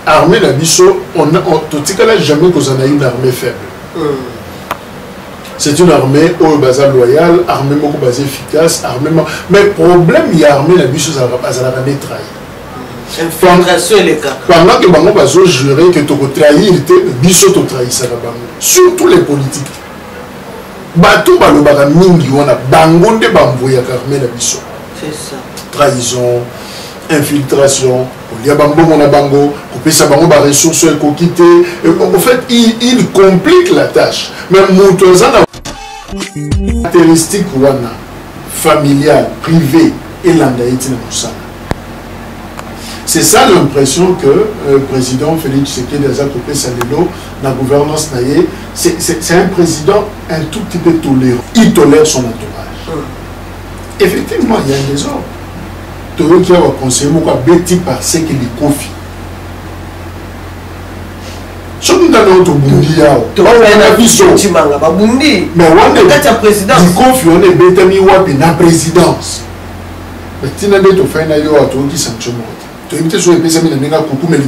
armée la biso, on n'a jamais qu'on a une armée faible. C'est une armée au bazar loyale, armée beaucoup basée efficace, armée. Mais le problème, il y a armée la biso, ça va trahi. Infiltration et les cas. Pendant que bango bazo jurer que tu trahir, biso to trahir ça bango. Surtout les politiques. Bato balobaka mingi wana bango nde bamboya armée la biso. C'est ça. Trahison, infiltration, il y a bango mona bango, couper sa bango ba ressources éco-quitté. En fait, il complique la tâche. Mais moutozana caractéristique wana familiale, privée et landaïti na musana. C'est ça l'impression que le président Félix Tshisekedi a coupé Salelo, la gouvernance naïe. C'est un président un tout petit peu tolérant. Il tolère son entourage. Effectivement, il y a un désordre. Tout le monde qui a conseillé, moi, bêtis par ce qu'il confie. Si nous avons notre bundi, on a vu ça. Mais on est président. Il confie, on est bêtis, on est présidence. Mais si nous avons fait un ailleurs, on a sanction. Tu as sur les PSM, il y a un coucou, mais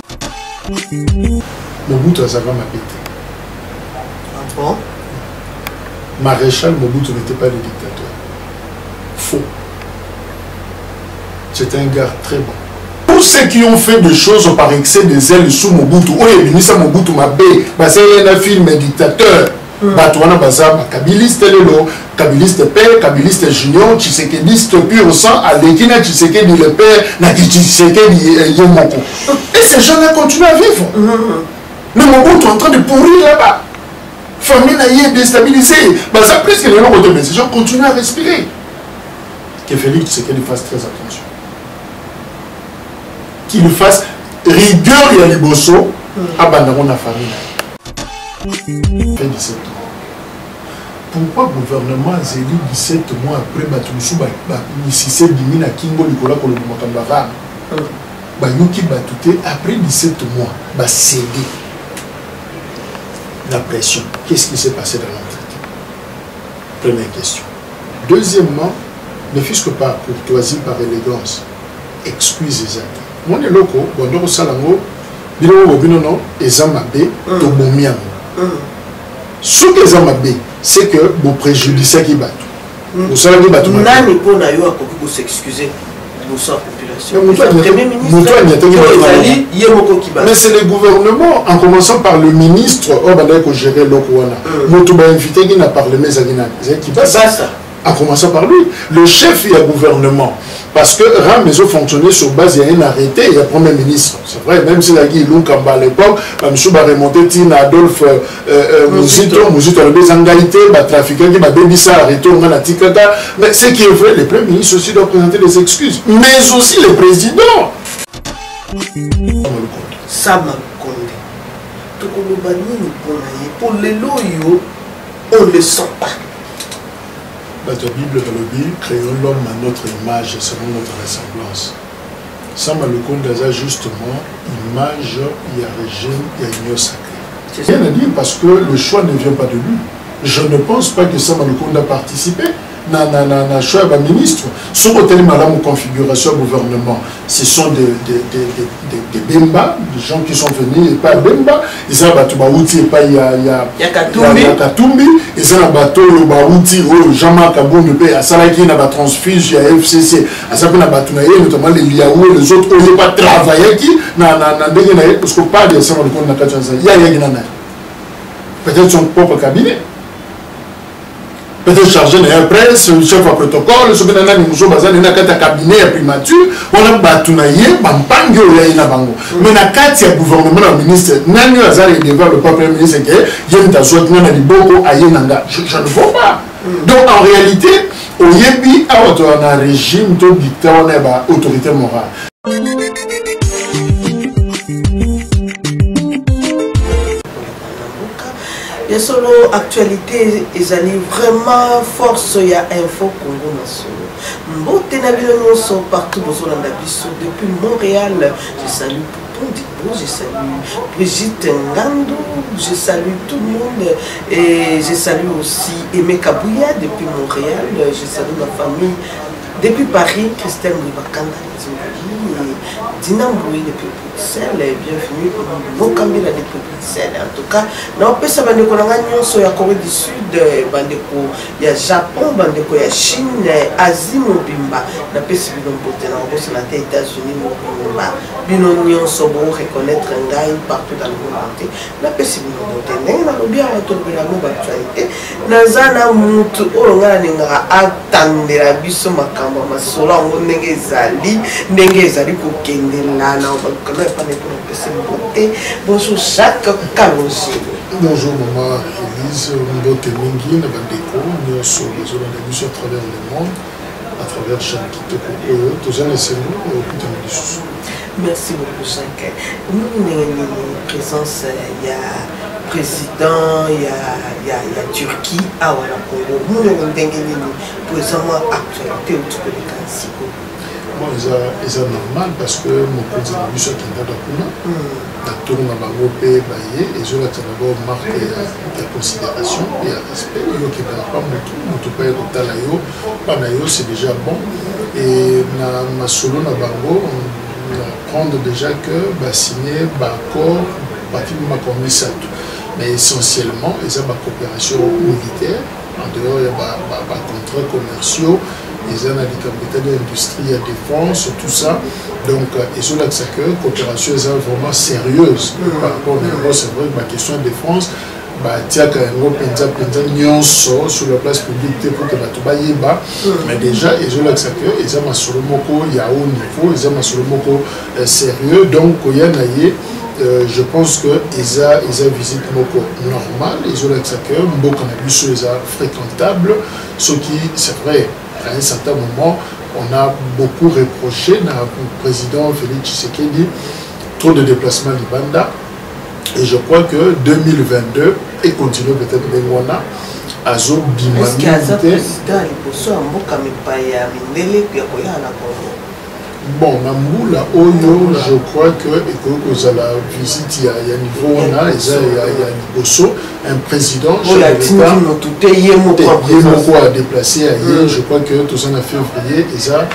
Mobutu a sa femme à péter. Bon. Maréchal Mobutu n'était pas le dictateur. Faux. C'est un gars très bon. Tous ceux qui ont fait des choses par excès de zèle sous Mobutu, oui, Ministre Mobutu m'a bé, c'est un film dictateur. Batouana Bazaba, Kabiliste Lelo, Kabiliste Père, Kabiliste Junior, Tshisekediste pur sang, Alekina Tshisekedi le Père, Naki Tshisekedi Yomoko. Et ces gens-là continuent à vivre. Le Mobutu est en train de pourrir là-bas. Famille est déstabilisée. Ça plus que les gens de ces gens continuent à respirer. Que Félix Tshisekedi fasse très attention. Qu'il fasse rigueur et à Liboso, abandonner la famille. Fait 17 ans. Pourquoi le gouvernement a élu 17 mois après Batoussou Mississé Bimina Kingo Nicolas Kolomokambara Bayuki Batouté après 17 mois va céder la pression. Qu'est-ce qui s'est passé dans l'entretien? Première question. Deuxièmement, ne fût-ce que par courtoisie, par élégance, excuse les actes. Mon éloko, bon, salango, bino bino ezamabe, tobomiamo. Ce que Zamabé, c'est que vous préjudicez qui bat. Vous savez qui bat. Nani pour n'ailleurs pour s'excuser pour sa population. Mais c'est le gouvernement, en commençant par le ministre, on va dire que gérer l'Okouana. Moutouba invité qui n'a parlé mais qui passe. En commençant par lui, le chef et le gouvernement. Parce que RAM ils ont fonctionné sur base, il y a un arrêté, il y a un premier ministre. C'est vrai, même si la Guy Lunkamba à l'époque, M. va remonter Tina Adolphe Mouzito a le bezangalité, le trafiquant qui m'a donné ça, arrêté, on a la ticata. Mais ce qui est vrai, le premier ministre aussi doit présenter des excuses. Mais aussi le président. Sama Konde. Pour les loyaux, on ne le sent pas. La Bible dans le Bible, créons l'homme à notre image et selon notre ressemblance. Sama Lukonde a justement image, il y a régime, il y a union sacrée. Rien à dire parce que le choix ne vient pas de lui. Je ne pense pas que Sama Lukonde a participé. Na choix de ministre. Sur le thème de la configuration gouvernement, ce sont des Bemba, des gens qui sont venus et pas Bemba. Ils ont battu Baouti et pas Katumbi. Ils ont battu Baouti, Jean-Marc Aboum, à Salaki, na transfuge, à FCC, à Sapina Batounaye, notamment les Liaou et les autres, on n'est pas travaillé qui, parce qu'on parle de ça, il y a peut-être son propre cabinet. Peut-être chargé de la presse, le chef à protocole, ce que nous avons dans un cabinet à primature, on a batounaye, bampangue ou yaïna bango. Mais dans le cadre du gouvernement, le ministre, Nani Azar est devant le premier ministre qui est, il y a une tassoute, il y a une boko, aïenanga. Je ne vois pas. Donc en réalité, au Yébi, on a un régime de dictateur, on a une autorité morale. Il y a solo actualité, ils allaient vraiment force, il y a info Congo national. Mbote Nabino sont partout dans son Andabiso. Depuis Montréal, je salue Pondibo, je salue Brigitte Ngando, je salue tout le monde. Et je salue aussi Aimé Kabouya depuis Montréal, je salue ma famille. Depuis Paris, Christelle Mouibakanda, Dinamboué depuis Bruxelles, bienvenue au Mokambila depuis Bruxelles. En tout cas, non, ça va nous connaître sur la Corée du Sud, bandeko ya Japon, bandeko ya Chine, Asie mobimba. Na pesi bino bote na bosse na États-Unis mobimba. Bino nyonso bo reconnaître ngai partout dans le monde. Na pesi bino bote ndenge na lobia wato bila mo actualité. Nazana mutu olonga ninga atandela biso makambo masolo ngo ndenge ezali, ndenge ezali kokendela na bakana pa ne pour pesi bote. Bonjour Jacques Kalonji. Bonjour maman Elise, Mbote Mingi, Nabandeko, nous sommes les émissions à travers le monde, à travers chaque Kitoko, tous les enseignements et au coup de Merci beaucoup Jacques. Nous avons une présence, il y a président, il y a Turquie, à voilà Congo. Nous avons une présentement actualité autour de Kansiko. Bon, c'est normal parce que mon président Bishop Kindada Kuna, la tourne à Bangope, Baye, et je l'ai d'abord marqué la considération et le respect. Il n'y a pas mon pas de Talayo, Panayo, c'est déjà bon. Et ma solo na Bango, on apprend déjà que signer accord, pratiquement comme ça. Mais essentiellement, il y a une coopération militaire, en dehors, il y a des contrats commerciaux. Ils ont des capitales d'industrie, la défense, tout ça. Donc, ils ont l'accès que la coopération est vraiment sérieuse. Par rapport à c'est vrai que ma question de défense, sur la place publique pour que mais déjà, ils ont l'accès que ils ont un solomoko, il y a haut niveau, ils ont un solomoko sérieux. Donc, je pense qu'ils ont une visite normale, ils ont l'accès que beaucoup de fréquentable, ce qui, c'est vrai. À un certain moment, on a beaucoup reproché au président Félix Tshisekedi trop de déplacements du Banda. Et je crois que 2022, et continue peut-être Bengwana, Azo Bimani. Est-ce qu'il y a un président bon, Namboula, je crois que la visite, il y a niveau, il y a Liboso, un président, a déplacé ailleurs, je crois que tout ça en février, il y a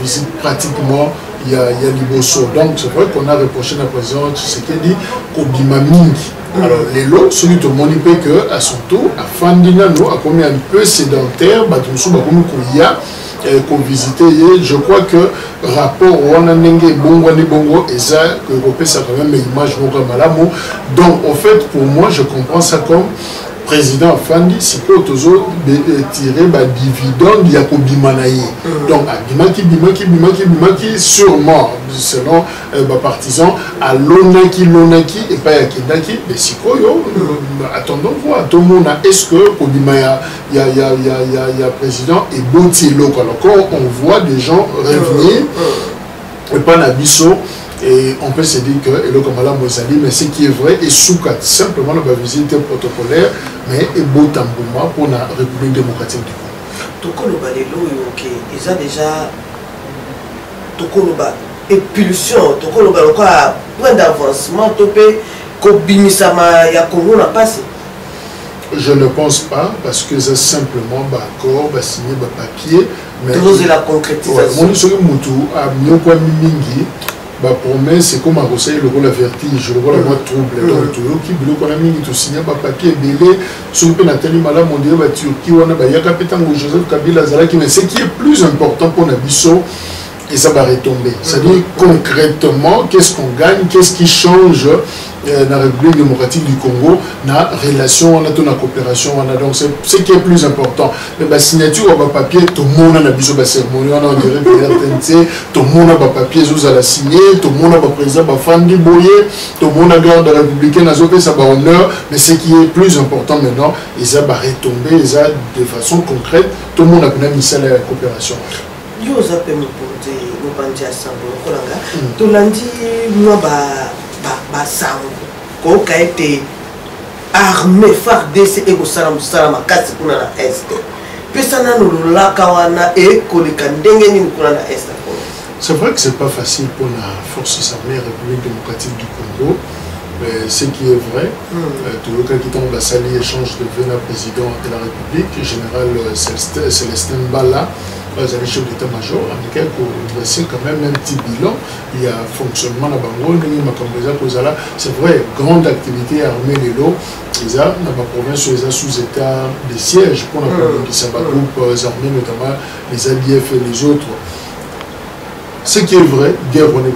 visite pratiquement, il y a Liboso. Donc c'est vrai qu'on a reproché à la présidente Tshisekedi Kobimamingi. Alors les lots, celui de mon que à son tour, à Fandinano, a commis un peu sédentaire, qu'on visitait, je crois que rapport Wananenge Bongo et ça, que ça quand même une image donc en fait pour moi je comprends ça comme président Fandi si peut toujours tirer des dividendes il y a Kobimanaï donc Bimaki sûrement selon partisans à l'onaki et pas à Kindaki mais si attendons voir tout le monde est-ce que Kobimaya il y a président et Botielo alors quand on voit des gens revenir et pas Nabiso. Et on peut se dire que le Kamala Mozali, mais ce qui est vrai, est Soukat, simplement la visite protocolaire, mais et Botambouma pour la République démocratique du Congo. Tokoloba Lelo, ils ont déjà Tokoloba épulsion, Tokoloba quoi point d'avancement, Topé, Kobimisama, Yakongo n'a passé. Je ne pense pas, parce que c'est simplement accord, signer papier. Mais la concrétisation. Mon seul moutou a mieux quoi mingi. Promesse, c'est comme un conseil, le rôle la vertige, le rôle la mode trouble. Donc, qui bloque on a mis tout signé par papier, belé, sur le Nathalie Malam, on dirait, Turquie, on a Yakapetan ou Joseph Kabila Zalaki, mais ce qui est plus important pour Nabiso, et ça va retomber. C'est-à-dire concrètement, qu'est-ce qu'on gagne, qu'est-ce qui change dans la République démocratique du Congo, dans la relation, on a toute la coopération, on a donc c'est ce qui est plus important. La signature, on va papier, tout le monde a la biso, cérémonie, on a dirait que tout le monde a papier, vous allez signer, tout le monde a président, Fandi Boye, tout le monde a garde républicaine, a fait ça honneur, mais ce qui est plus important maintenant, ils ont retomber, ils ont de façon concrète, tout le monde a mis ça à la coopération. Yo zape muponte mubandi asambo kolanga tolandi mwa ba sango ko kaite armée FARDC et kosala musala makasi kuna na est pesa na lolaka wana e koleka ndenge ni kuna na est. C'est vrai que c'est pas facile pour la force armée République démocratique du Congo. Mais ce qui est vrai, tout le cas qui tombe à l'échange de président de la République, général Célestin Bala, les chefs d'état-major, voici quand même un petit bilan. Il y a fonctionnement à Bango, c'est vrai, grande activité armée les lots, dans la province, ils sont sous état de siège pour la province, groupe armés, notamment les ADF et les autres. Ce qui est vrai, guerre on est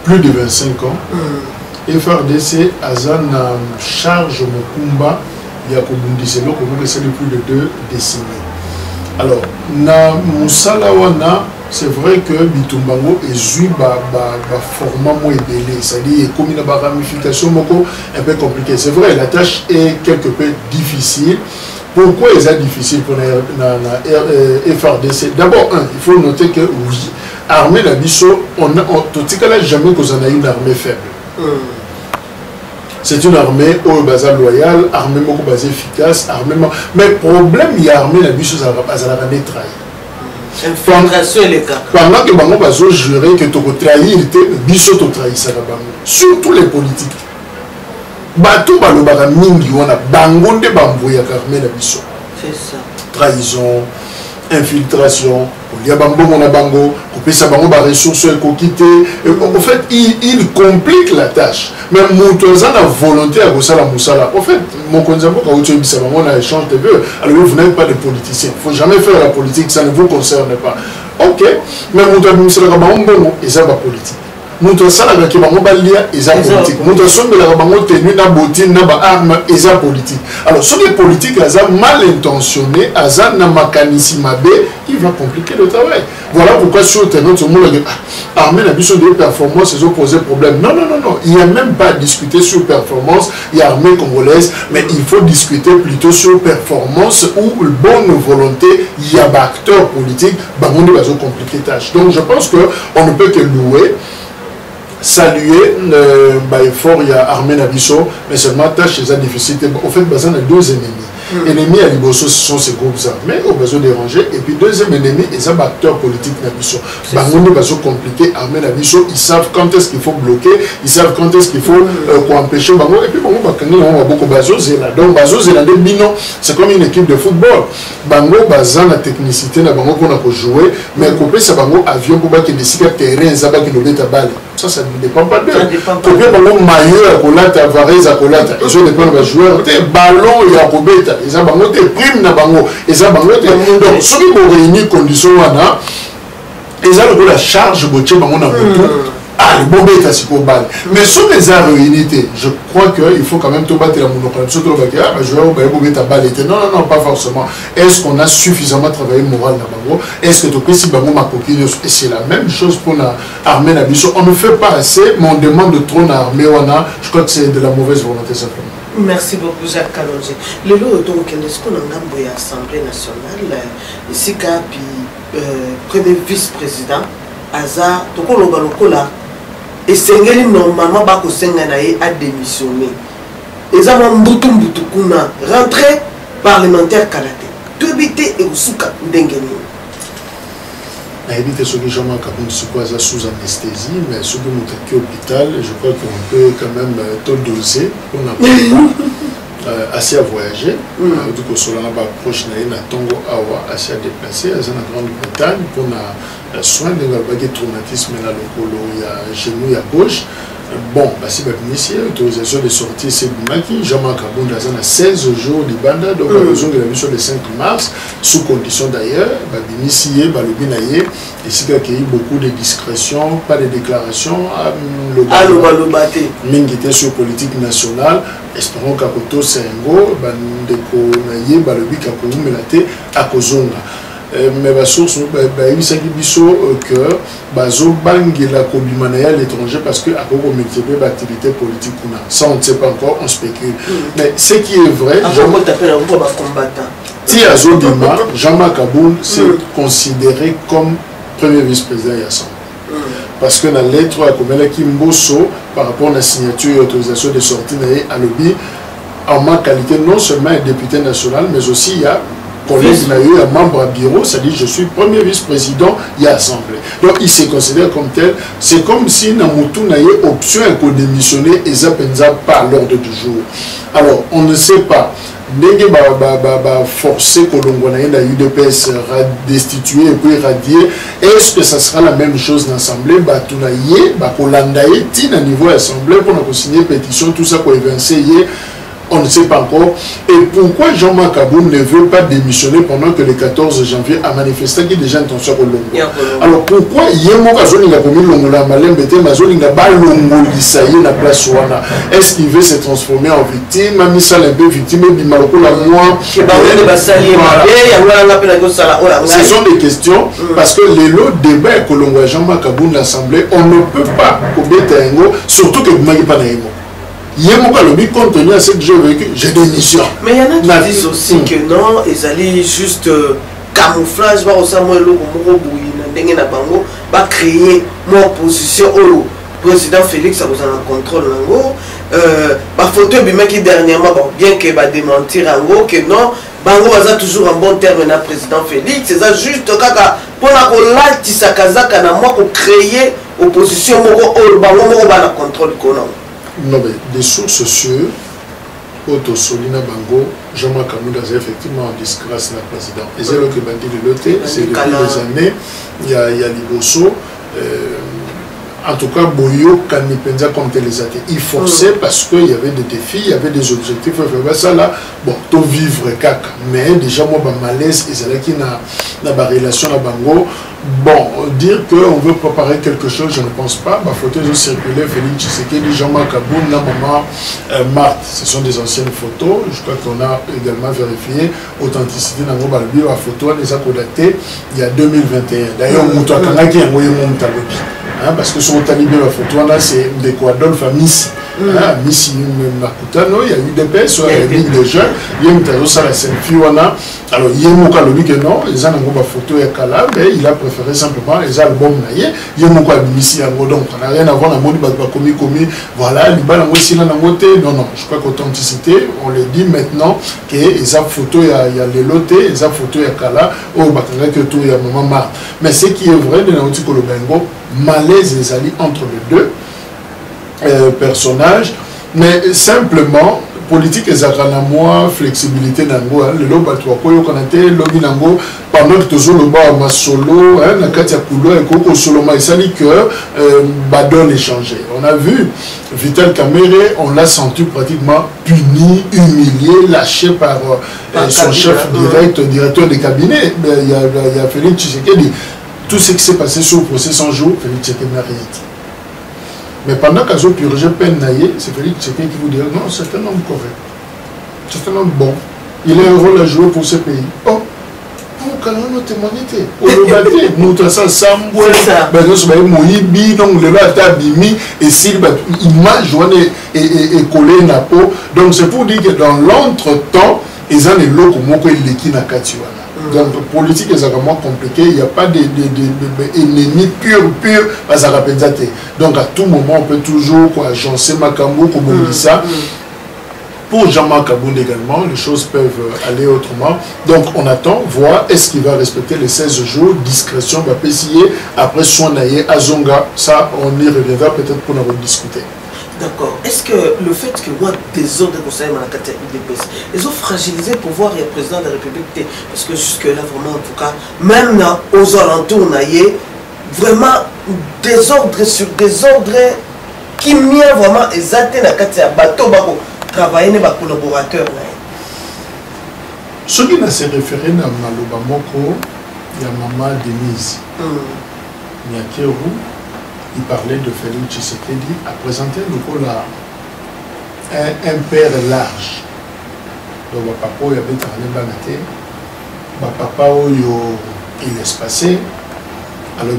plus de 25 ans. FRDC Azan charge Mokumba, il y a c'est plus de 2 décennies. Alors, na Moussala wana, c'est vrai que Bitumbango est zui format moins belé, c'est-à-dire comme une ramification un peu compliquée. C'est vrai, la tâche est quelque peu difficile. Pourquoi est-ce difficile pour la FRDC? D'abord, il faut noter que oui, armée la biso, on n'a jamais qu'on a une armée faible. C'est une armée au bazar loyal, armée beaucoup basée efficace, armée. Mais le problème, il y a armée la biso, ça va la trahir. Infiltration et les cas. Pendant que Bango bazo jurer que tu as trahi, biso tu trahis ça là-bas. Surtout les politiques. Bato balobaka mingi wana bango nde bamboya armée la biso. C'est ça. Trahison, infiltration, il y a bango na bango, kopesa bango ba ressources écoquité. En fait, il complique la tâche. Même Moutoza a volonté à Gossala Moussala. En fait, mon konzambo quand tu dis ça, on a échange de vœux. Alors vous n'êtes pas de politicien. Il ne faut jamais faire la politique, ça ne vous concerne pas. Ok, mais Moutoza Moussala bango, et ça va politique. Nous salaka ki bango balia eza politique. Nous sombela bango tenu na botine na ba arme eza politique. Alors ce qui est politique eza mal intentionné, eza na makanisi mabe, il va compliquer le travail. Voilà pourquoi sur le terrain tout le monde a armé la mission de performance, ils ont posé problème. Non, il n'y a même pas à discuter sur performance, il y a armée congolaise, mais il faut discuter plutôt sur performance ou bonne volonté, il y a des acteurs politiques, bango ne va pas compliquer tâche. Donc je pense qu'on ne peut que louer, saluer l'effort, il y a armée Nabiso, mais seulement tâche c'est difficile. En fait, il y a 2 ennemis. Ennemis à Liboso, ce sont ces groupes armés, au besoin de déranger. Et puis deuxième ennemi, ils sont acteurs politiques Nabiso. Bangouni Baso compliqué, armée Nabiso, ils savent quand est-ce qu'il faut bloquer, ils savent quand est-ce qu'il faut empêcher Bango. Et puis Bango Bakani, on va beaucoup Baso Zela. Donc Baso Zela de Bino, c'est comme une équipe de football. Bango Bazan la technicité, na Bango qu'on a pour jouer, mais couper ça Bango avion pour que des terrain, Zaba qui nous met à balle. Ça ne dépend pas d'eux. Combien de maillot à Colata, Varese à Colata, ils ont des plans de joueurs, des ballons et à Robeta, ils ont des primes na bango, ils ont des. Donc, ceux qui ont réuni conditions, ils ont la charge de bango na moto. Ah, le bon bête c'est pour balle. Mais sur les arts réunis, je crois qu'il faut quand même tout battre la monoclone. Surtout le bac, ah, je vais au bête à balle. Non, pas forcément. Est-ce qu'on a suffisamment travaillé moral dans Bango? Est-ce que tu peux si Bango m'a coquille? Et c'est la même chose pour l'armée Nabiso. On ne fait pas assez, mais on demande trop l'armée. Je crois que c'est de la mauvaise volonté simplement. Merci beaucoup, Jacques Kalonji. Le lot, donc, est-ce qu'on a une assemblée nationale ici, puis premier vice-président, Aza, Tokolo Balokola. Et c'est normalement bako senga na ye a démissionné. Et ça m'a mbutu kuna rentrée parlementaire karaté. Tout éviter et usuka ndengeni. Na éviter ce que Jean-Marc Kabund soit sous anesthésie, mais ce que nous sommes hôpital, je crois qu'on peut quand même tout doser. On a assez à voyager. Du coup, sur la proche na Tongo Awa, assez à déplacer, à la Grande-Bretagne pour soin de traumatisme dans le colo, il y a genou, il y a gauche. Bon, si vous avez l'autorisation de sortie, c'est Boumaki. Jean-Marc Kabund a 16 jours de banda, donc la besoin de la mission le 5 mars, sous condition d'ailleurs, d'initier le binaye, et s'il y a eu beaucoup de discrétion, pas de déclaration, Mingité sur politique nationale, espérons qu'à Koto Sengo, Bandeko Naye, Balobi Kakou Melate, à Kozonga. Mais la source, il s'agit que Bazo Bangela Kobimanaya à l'étranger parce que à cause de l'activité politique, ça on ne sait pas encore, on spécule. Mais ce qui est vrai, si Azodima, Jean-Marc Kabund c'est considéré comme premier vice-président Yassan. Parce que dans la lettre à Komela Kimboso, par rapport à la signature et l'autorisation de sortie à l'OBI, en ma qualité non seulement un député national, mais aussi il y a collègue n'a eu un membre à bureau, c'est-à-dire je suis premier vice-président, il y a assemblée. Donc il se considère comme tel. C'est comme si Namutu n'a eu option à démissionner et ça ne pas à l'ordre du jour. Alors on ne sait pas. ndenge forcer Kolongo na UDPS destituer et puis radier. Est-ce que ça sera la même chose dans l'Assemblée? Batunaye, Kolandaye, tina niveau Assemblée pour nous signer pétition, tout ça pour évincer. On ne sait pas encore. Et pourquoi Jean-Marc Kaboum ne veut pas démissionner pendant que le 14 janvier a manifesté qu'il y a déjà intention au Longo? Alors pourquoi Yemo Kazolinga commis Longola Malembete, Mazolinga Balongo Lisaïe na place Wana? Est-ce qu'il veut se transformer en victime? Mamisa Lembe victime, Bimaloko la moi. Ce sont des questions parce que les lots débat Kolongo Jean-Marc Kaboum l'Assemblée, on ne peut pas commettre un mot, surtout que vous n'avez pas d'aïmo. Yémoka le but compte tenu à ce que j'ai vécu, j'ai des missions. Mais il y en a qui disent aussi que non, ils allaient juste camouflage, va créer mon opposition au président Félix, ça vous en contrôle. Ma photo, qui dernièrement, bien qu'il va démentir en gros, que non, Bango va toujours en bon terme avec le président Félix, c'est ça juste pour créer opposition, Bango va contrôle. Non, mais des sources sûres, Otto Solina Bango, Jean-Marc Kaboum est effectivement en disgrâce la présidente. Et c'est le que dit de l'autre, c'est depuis des années, il y a Liboso, en tout cas, Boyo, Kanipenza comme les athées. Il forçait parce qu'il y avait des défis, il y avait des objectifs. Ça là, bon, tout vivre caca. Mais déjà, moi, malaise, ils allaient qui n'a pas relation à Bango. Bon, dire qu'on veut préparer quelque chose, je ne pense pas. Ma photo est circulée, Félix Tshisekedi, Jean-Marc Kaboum, la maman Marthe. Ce sont des anciennes photos. Je crois qu'on a également vérifié l'authenticité de la photo. Elle les a codatées il y a 2021. D'ailleurs, on a qui a envoyé mon talobi. Parce que son talibé la photo là c'est des Adolphe à Missy. Missy Makutano, il y a eu des pères sur la ligne de jeunes, il y a une tasse à la selfie. Alors il y a un mot que non, ils ont une photo et Kala, mais il a préféré simplement les albums. Il y a un mot à Missy à Godon, on n'a rien à voir dans le monde commis. Voilà, il y a un mot là dans le non, non, je crois qu'authenticité, on le dit maintenant que les photos, il y a les lotés, les photos et Kala, oh, que tout, il y a maman Marthe. Mais ce qui est vrai dans le Bengo, malaise les alliés entre les deux personnages, mais simplement politique et moi flexibilité nango le loba tu akoyo konate lobi nango pendant que toujours le bas ma solo na katia kulo et koko solo ma sali que badon échangé. On a vu Vital Kamerhe, on l'a senti pratiquement puni, humilié, lâché par son chef directeur des cabinets. Il y a Félix Tshisekedi. Tout ce qui s'est passé sur le procès 100 jours, Félix Tshisekedi n'a rien dit. Mais pendant qu'à ce purgé peine naïe, c'est Félix Tshisekedi qui vous dit non, c'est un homme correct. C'est un homme bon. Il a un rôle à jouer pour ce pays. Oh, pour qu'on nous témoigne, on le battait. Nous, ça, Samboué, Moïbi, donc le lot a bimi, et s'il image et collé na peau. Donc c'est pour dire que dans l'entretemps, ils ont des lots comme moi, ils qui n'a qu'à tuer. Donc, la politique est vraiment compliquée, il n'y a pas d'ennemis purs, à Rapenzate. Donc, à tout moment, on peut toujours agencer Makambo, comme on dit ça. Pour Jean-Marc Kaboum également, les choses peuvent aller autrement. Donc, on attend, voir est-ce qu'il va respecter les 16 jours, discrétion, va péciller, après Soinaye, Azonga. Ça, on y reviendra peut-être pour en discuter. D'accord. Est-ce que le fait que moi, des ordres conseillers Manakata UDPS, ils ont fragilisé le pouvoir et le président de la République? Parce que jusque-là, vraiment, en tout cas, même aux alentours, on a vraiment des ordres sur des ordres qui m'y a vraiment exalté dans le bateau, travailler avec les collaborateurs. Ce qui m'a référé à Maloba Moko, il y a Maman Denise. Nyakeru. Il parlait de Félix Tshisekedi, a présenté le un père large. Donc, papa, il y avait travaillé banaté. Papa, il laisse passer. Alors,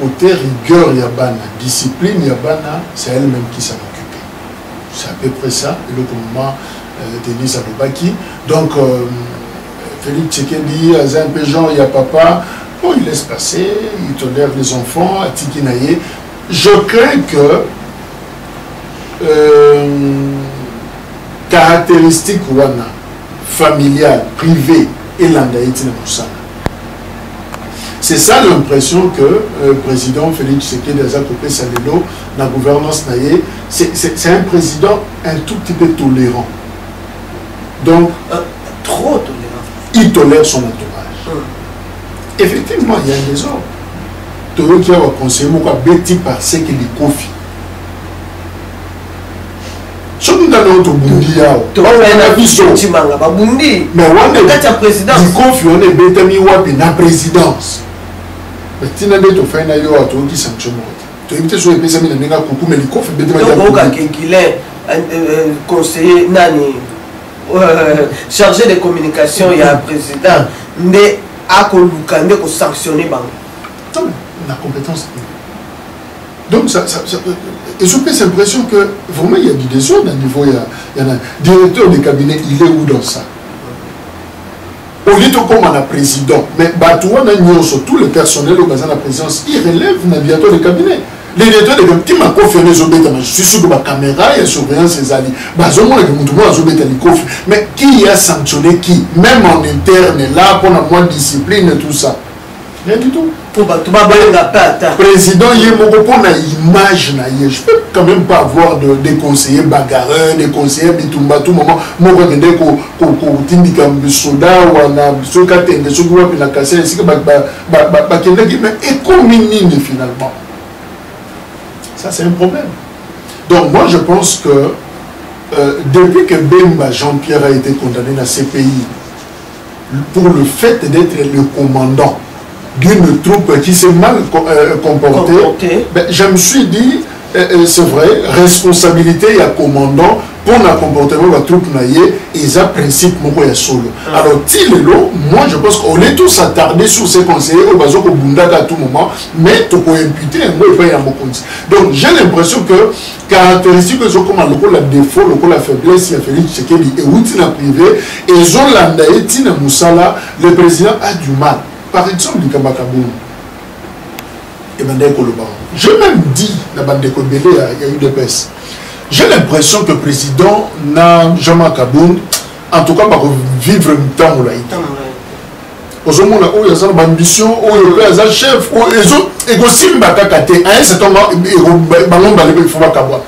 côté rigueur, il y a bana, discipline, il y a bana, c'est elle-même qui s'en occupait. C'est à peu près ça. Et le moment, Denis Alobaki. Donc, Félix Tshisekedi, il y a un peu genre, il y a papa. Bon, il laisse passer, il tolère les enfants, à Tikinaye. Je crains que caractéristiques familiales, privées, et l'andaïti ne moussana. C'est ça l'impression que le président Félix Tshisekedi Azakopé Salelo, dans la gouvernance naïe, c'est un président un tout petit peu tolérant. Donc, trop tolérant. Il tolère son entourage. Effectivement, il y a un désordre. Tout qui a conseillé, moi, Betty par ce qu'il est confié. Si nous avons notre bundi, mais on est bétami wapi na présidence. Mais tu n'as pas fait na yo ato qui sanction. Tu es peut-être sur les pesami na nenga kuku mais il confie bétami. Donc qu'il est conseiller nani chargé de communication il y a un président mais à kolukande ko sanctionner bang. Non, la compétence. Donc et je peux cette impression que vraiment il y a du désordre à niveau, il y a un directeur de cabinet, il est où dans ça? Au lieu de comme on a président, mais sur tout le personnel au bazar de la présidence, il relève le directeur de cabinet. Les directeurs de cabinet, qui m'a confié les obéis, je suis sûr que ma caméra et surveillance ses alliés. Mais qui a sanctionné qui? Même en interne, là, pour la moindre discipline et tout ça. Rien du tout. Président, il y a une image. Je ne peux quand même pas avoir des conseillers bagarreurs, des conseillers bitumba, tout moment. Moi, je vais dire que soda ou finalement. Ça, c'est un problème. Donc, moi, je pense que depuis que Bemba Jean-Pierre a été condamné dans ces pays pour le fait d'être le commandant d'une troupe qui s'est mal comportée, ben, je me suis dit, c'est vrai, responsabilité, il y a commandant pour le comportement de la troupe, et ça principe, solo. Alors, moi je pense qu'on est tous attardés sur ces conseillers, au bazo au Bundaka à tout moment, mais tu peux imputer un mot et pas y a donc j'ai l'impression que caractéristiques sont comme le défaut, la faiblesse, il y a Félix Tshisekedi et Outina privé, et Zolanda et Tina Moussala, le président a du mal. Par exemple, du Kabakaboum, et je même dis, la bande de Kobélé, il y a eu des baisses. J'ai l'impression que le président n'a jamais Kaboum, en tout cas, va vivre un temps où il a été. Aux hommes, il y a une ambition, il y a un chef, et aussi, il y a un certain moment, il faut pas qu'avoir.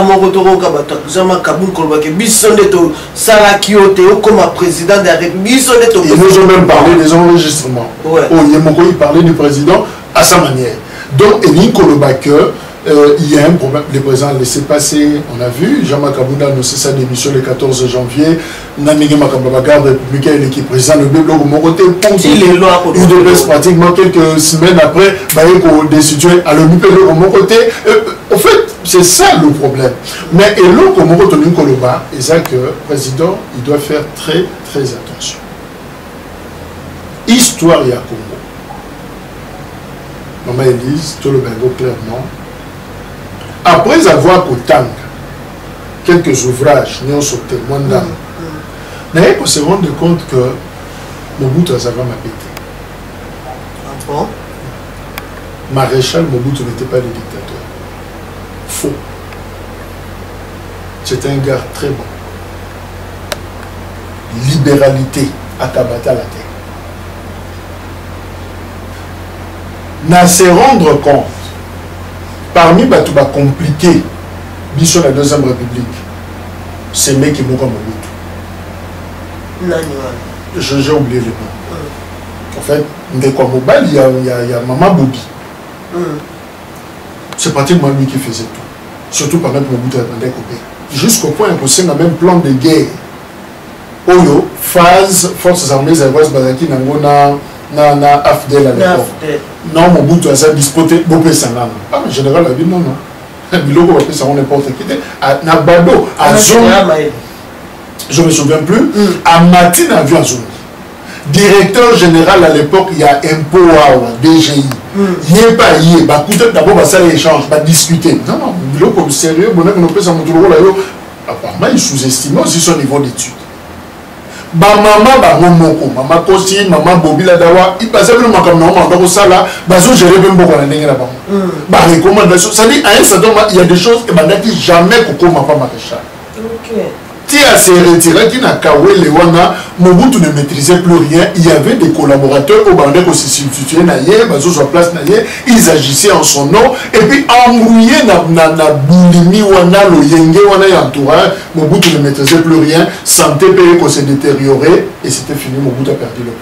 Mon retour au Kabata, Jean-Marc Kaboum Kolbake, Bissonneto, Sarakiote, comme président de la République, Bissonneto. Ils nous ont même parlé des enregistrements. Ouais. Il parlait du président à sa manière. Donc, Eline Kolobake, il y a un problème. Le président a laissé passer, on a vu, Jean-Marc Kaboum a annoncé sa démission le 14 janvier. Namini Makamba, garde républicain, qui est président de Béblo, mon côté, il devait pratiquement quelques semaines après, il est destitué à l'Obipelo, mon côté. En fait, c'est ça le problème. Mais et l'autre, comme on retenu Koloba, et ça que le président, il doit faire très, très attention. Histoire et à Congo. Maman Elise, tout le Bengo clairement. Après avoir Kotang, quelques ouvrages, nous sommes témoins d'âme. D'ailleurs, on se rend compte que Mobutu a Zava m'a pété. Ah bon? Maréchal Mobutu n'était pas le dictateur. Faux. C'est un gars très bon. Libéralité à Kabata la terre. N'a se rendre compte, parmi Batouba compliqué, Bichon la Deuxième République, c'est mec qui mourra Mobutu. J'ai oublié le nom. En fait, il y a Maman Bobi. C'est pratiquement lui qui faisait tout. Surtout pendant que Mobutu attendait Kobé. Jusqu'au point où c'est le même plan de guerre. Oyo, phase, forces armées zéroises Bazaki na AFDL à l'époque. Non, Mobutu a ça disputé Bopé Sanam. Ah, mais général a dit non, non. Biloko va faire ça n'importe qui. Na Bado, à Zone. Je ne me souviens plus. À Matine, à vu à Zone. Directeur général à l'époque, il y a Impoa, DGI. Il n'y a pas y est, d'abord, ça l'échange, va discuter. Non, non, il est comme sérieux, bon, on peut s'en montrer là. Apparemment, il sous-estime aussi son niveau d'études. Maman, maman Kosi, maman Bobi Ladawa, il passe le macam normalement dans ça là, bazo gérer même beaucoup la dingue là-bas. Bah recommandation, ça dit à un certain moment, il y a des choses que qui jamais Coco m'a pas maréchal. Ok. qui s'est retiré, qui n'a kawé les wana, Mobutu ne maîtrisait plus rien. Il y avait des collaborateurs au Bandé qui se substituaient naïe, sur place naïe, ils agissaient en son nom, et puis embrouillé na boulimi wana, le yenge wana et entourage, Mobutu ne maîtrisait plus rien, santé payée qu'on s'est détérioré, et c'était fini, Mobutu a perdu le pouvoir.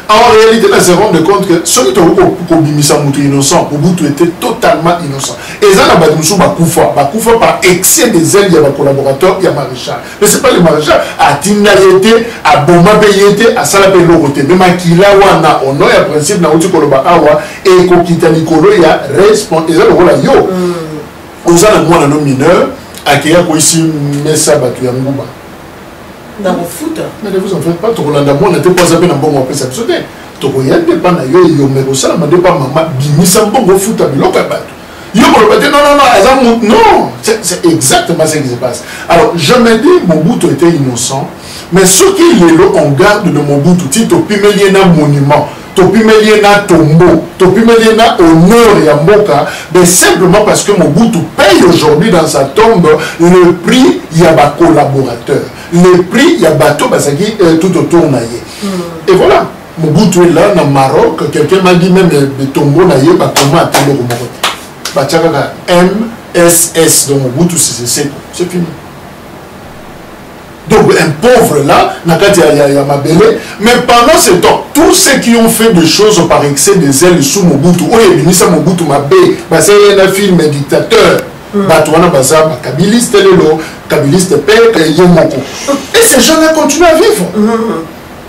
En réalité, on se rend compte que celui qui a été innocent, Mobutu était totalement innocent. Et ça, on a Bakoufa par excès de zèle, il y a un collaborateur, il y a maréchal. Mais ce n'est pas le maréchal. À Tinayete, à Boma Payete, à Salapelorote. Même à Kilawana, on a un principe, dans le Koloba Awa, et Kokita Nikolo, il y a responsable. Et ça, le rôle là, yo. On a un nom mineur, à qui il y a ici, Messa Batuyangouba. Dans le foot. Mais ne vous en faites pas, Tokolanda, moi, on n'était pas appelé dans le bon après ça. Tokoyande pas na yo mais ça m'a dit pas maman bimisa bongo foot à biloko bato. Yo non, c'est exactement ce qui se passe. Alors, je me dis Mobutu était innocent, mais ce qui est là on garde de Mobutu, si tu peux mettre un monument, tu peux mettre un tombeau, tu peux mettre un honneur et un moka, mais simplement parce que Mobutu paye aujourd'hui dans sa tombe le prix, il y a des collaborateurs. Le prix, il y a bateau parce que tout autour naïe. Et voilà, Mobutu est là dans le Maroc, quelqu'un m'a dit même le tombeau naïe, comment attendre le Maroc. MSS, donc Mobutu, c'est fini. Donc un pauvre là, il y a Mabele, mais pendant ce temps, tous ceux qui ont fait des choses par excès de zèle sous Mobutu, Mobutu Mabé, c'est un film dictateur. Batouana Baza, Kabiliste Lelo, Kabiliste Père, Yemoko. Et ces gens-là continuent à vivre.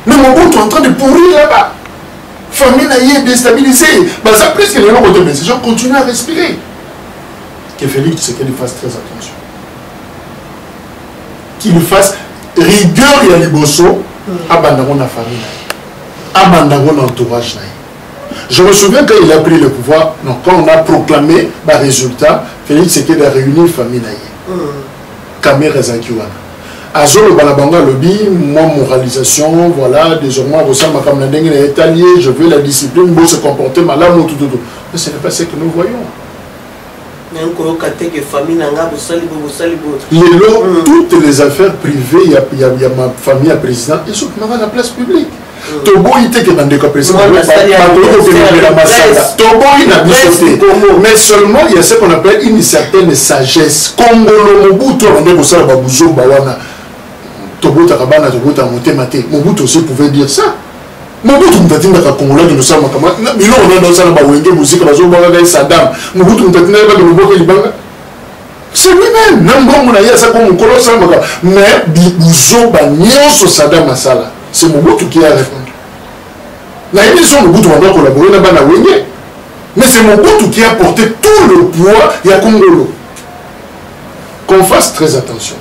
Mais Mobutu est en train de pourrir là-bas. Famille est déstabilisée. Baza, plus que les gens, mais ces gens continuent à respirer. Que Félix Tshisekedi fasse très attention. Qu'il fasse rigueur et liboso, abandonner la famille, abandonner l'entourage. Je me souviens quand il a pris le pouvoir, donc quand on a proclamé le résultat, Félix Tshisekedi a réuni la famille. Kamera Zakiwana. Azolo Balabanga Lobby, moi, moralisation, voilà, désormais, je veux la discipline, pour se comporter malade, tout. Mais ce n'est pas ce que nous voyons. Toutes les affaires privées, il y a ma famille à président, ils sont dans la place publique. Tobo était que dans des cas précis, mais seulement il y a ce qu'on appelle une certaine sagesse. Congolo Mobutu, Tobo Takabana, Tobo Tamoté, Mobutu aussi pouvait dire ça. Mobutu Mtatinda Congolais de Nosama Kama, mais là on a dans ça la Wenge musique, Saddam, Mobutu Mtatinda de Libanga. C'est lui-même, mais Bizo Banyoso Saddam Masala. C'est Mobutu qui a répondu. La émission Mobutu va collaborer là-bas na Wenge. Mais c'est Mobutu qui a porté tout le poids de Congolo. Qu'on fasse très attention.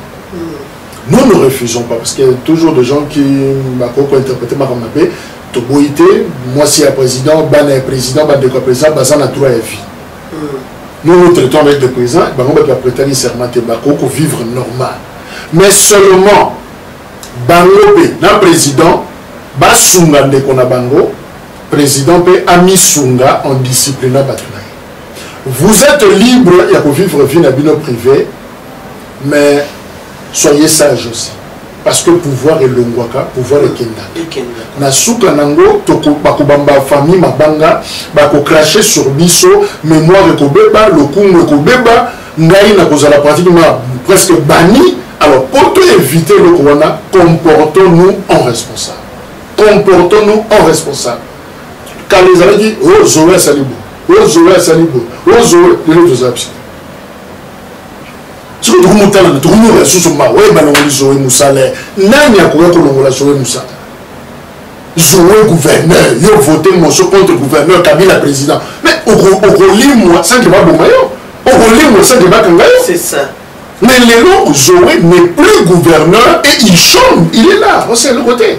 Nous ne refusons pas, parce qu'il y a toujours des gens qui m'ont interprété ma ramapé. Toboïté, moi si un président, ban est président, ban de quoi président, bazan a droit à vie. Nous nous traitons avec le président, on va prêter un serment pour vivre normal. Mais seulement, Bangope, le président, Basunga de Konabango, président peut ami Sunga en discipline. Vous êtes libre de vivre vie dans le privé, mais soyez sage aussi. Parce que pouvoir est l'ongwaka, pouvoir est kenda. Na souka nango, toko bakubamba famille mabanga, bako cracher sur biso, mémoire ekobeba, le kungu ekobeba, ngai na kozala pratiquement presque banni. Alors pour tout éviter le corona, comportons-nous en responsable. Comportons-nous en responsable. Quand les gens disent, oh Zoé Salibou, oh Zoé Salibou, oh Zoé, les autres absents. Si vous avez des ressources, vous avez Zoé Moussale. Nani a couru pour Zoé Moussale. Zoé gouverneur, il a voté contre le gouverneur, Kabila président. Mais au lit, moi, ça ne va pas au lit, moi, ça ne va pas. C'est ça. Mais Lélo Zoé n'est plus gouverneur et il chôme, il est là, c'est le côté.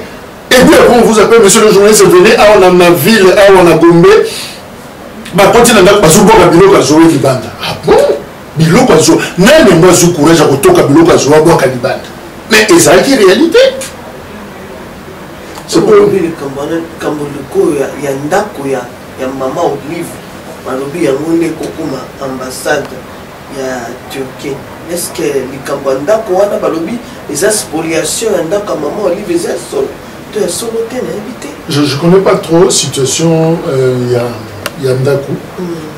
Et puis après on vous appelle monsieur le journaliste, venez, on a ma ville, on a Gombe. Bah quand il a pas souvent à Biloko Zoé Libanda. Ah bon? Biloko Zoé, même moi je courage à Kotoka Biloko Zoé à Libanda. Mais c'est ça qui est réalité. C'est pour le Kamboloko, il y a Ndako, il y a Maman Olive, Malobi, il y a Monde Kokuma, ambassade, il y a Turquie. est-ce que likambo ndako wana balobi eza spoliation ya ndako ya maman Olive eza solo to ya solo te nayebi te. Je connais pas trop situation ya ndako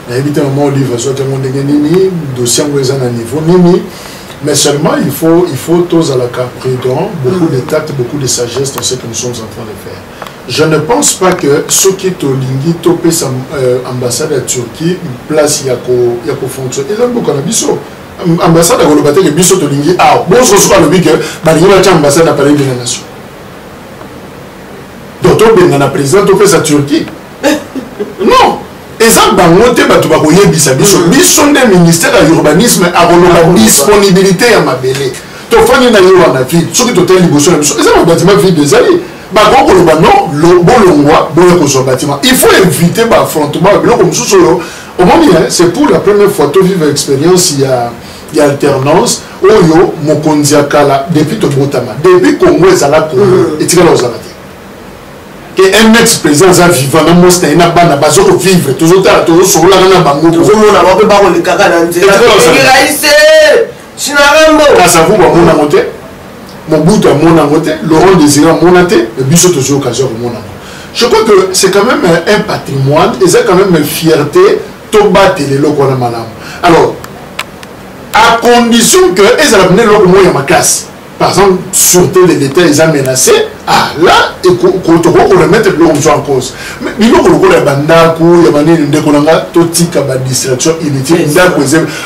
nayebi te maman Olive azwaki yango ndenge nini dossier yango eza na niveau nini, mais seulement il faut tozalaka prudent, beaucoup de tact, beaucoup de sagesse dans ce que nous sommes en train de faire. Je ne pense pas que ce qui est au Lingi topé sa ambassade à Turquie place yako fonctionne. Et là beaucoup na biso ambassade à Golobate que biso to Lingi bon je reçois le big que balingi la ambassade à Palais de la Nation. D'autres ben na président topé sa Turquie. Non. Et ça bangote batu ba koyebisa biso biso nde ministère de l'urbanisme a la disponibilité à mabele. To fani na yo na ville soki to tel liboso na biso. Et ça le bâtiment ville des alliés. Non, le bâtiment. Il faut éviter l'affrontement. Au moment c'est pour la première fois que tu vis l'expérience, il y a alternance. Oyo, Mokondiakala, depuis Tobotama, depuis Congo, ils allaient et tu vas que un ex-président a vivant dans mon stade, il n'a pas de vivre. Toujours là, toujours sur la rana bango. Toujours mon avoir pas le caca dans le terrain. Ça vous va mon amoté. Mon bout à mon amoté, Laurent Désiré mon amoté, le biseau toujours occasion mon amour. Je crois que c'est quand même un patrimoine et c'est quand même une fierté de battre les locaux de madame. Alors, à condition que ils allaient venir locaux moi ma classe. Par exemple, sûreté les détails ils ont menacé. Ah là, et qu'on remettre l'homme en cause. Mais il y a des bandaku, il y a des bandaku, totika ba distraction inutile.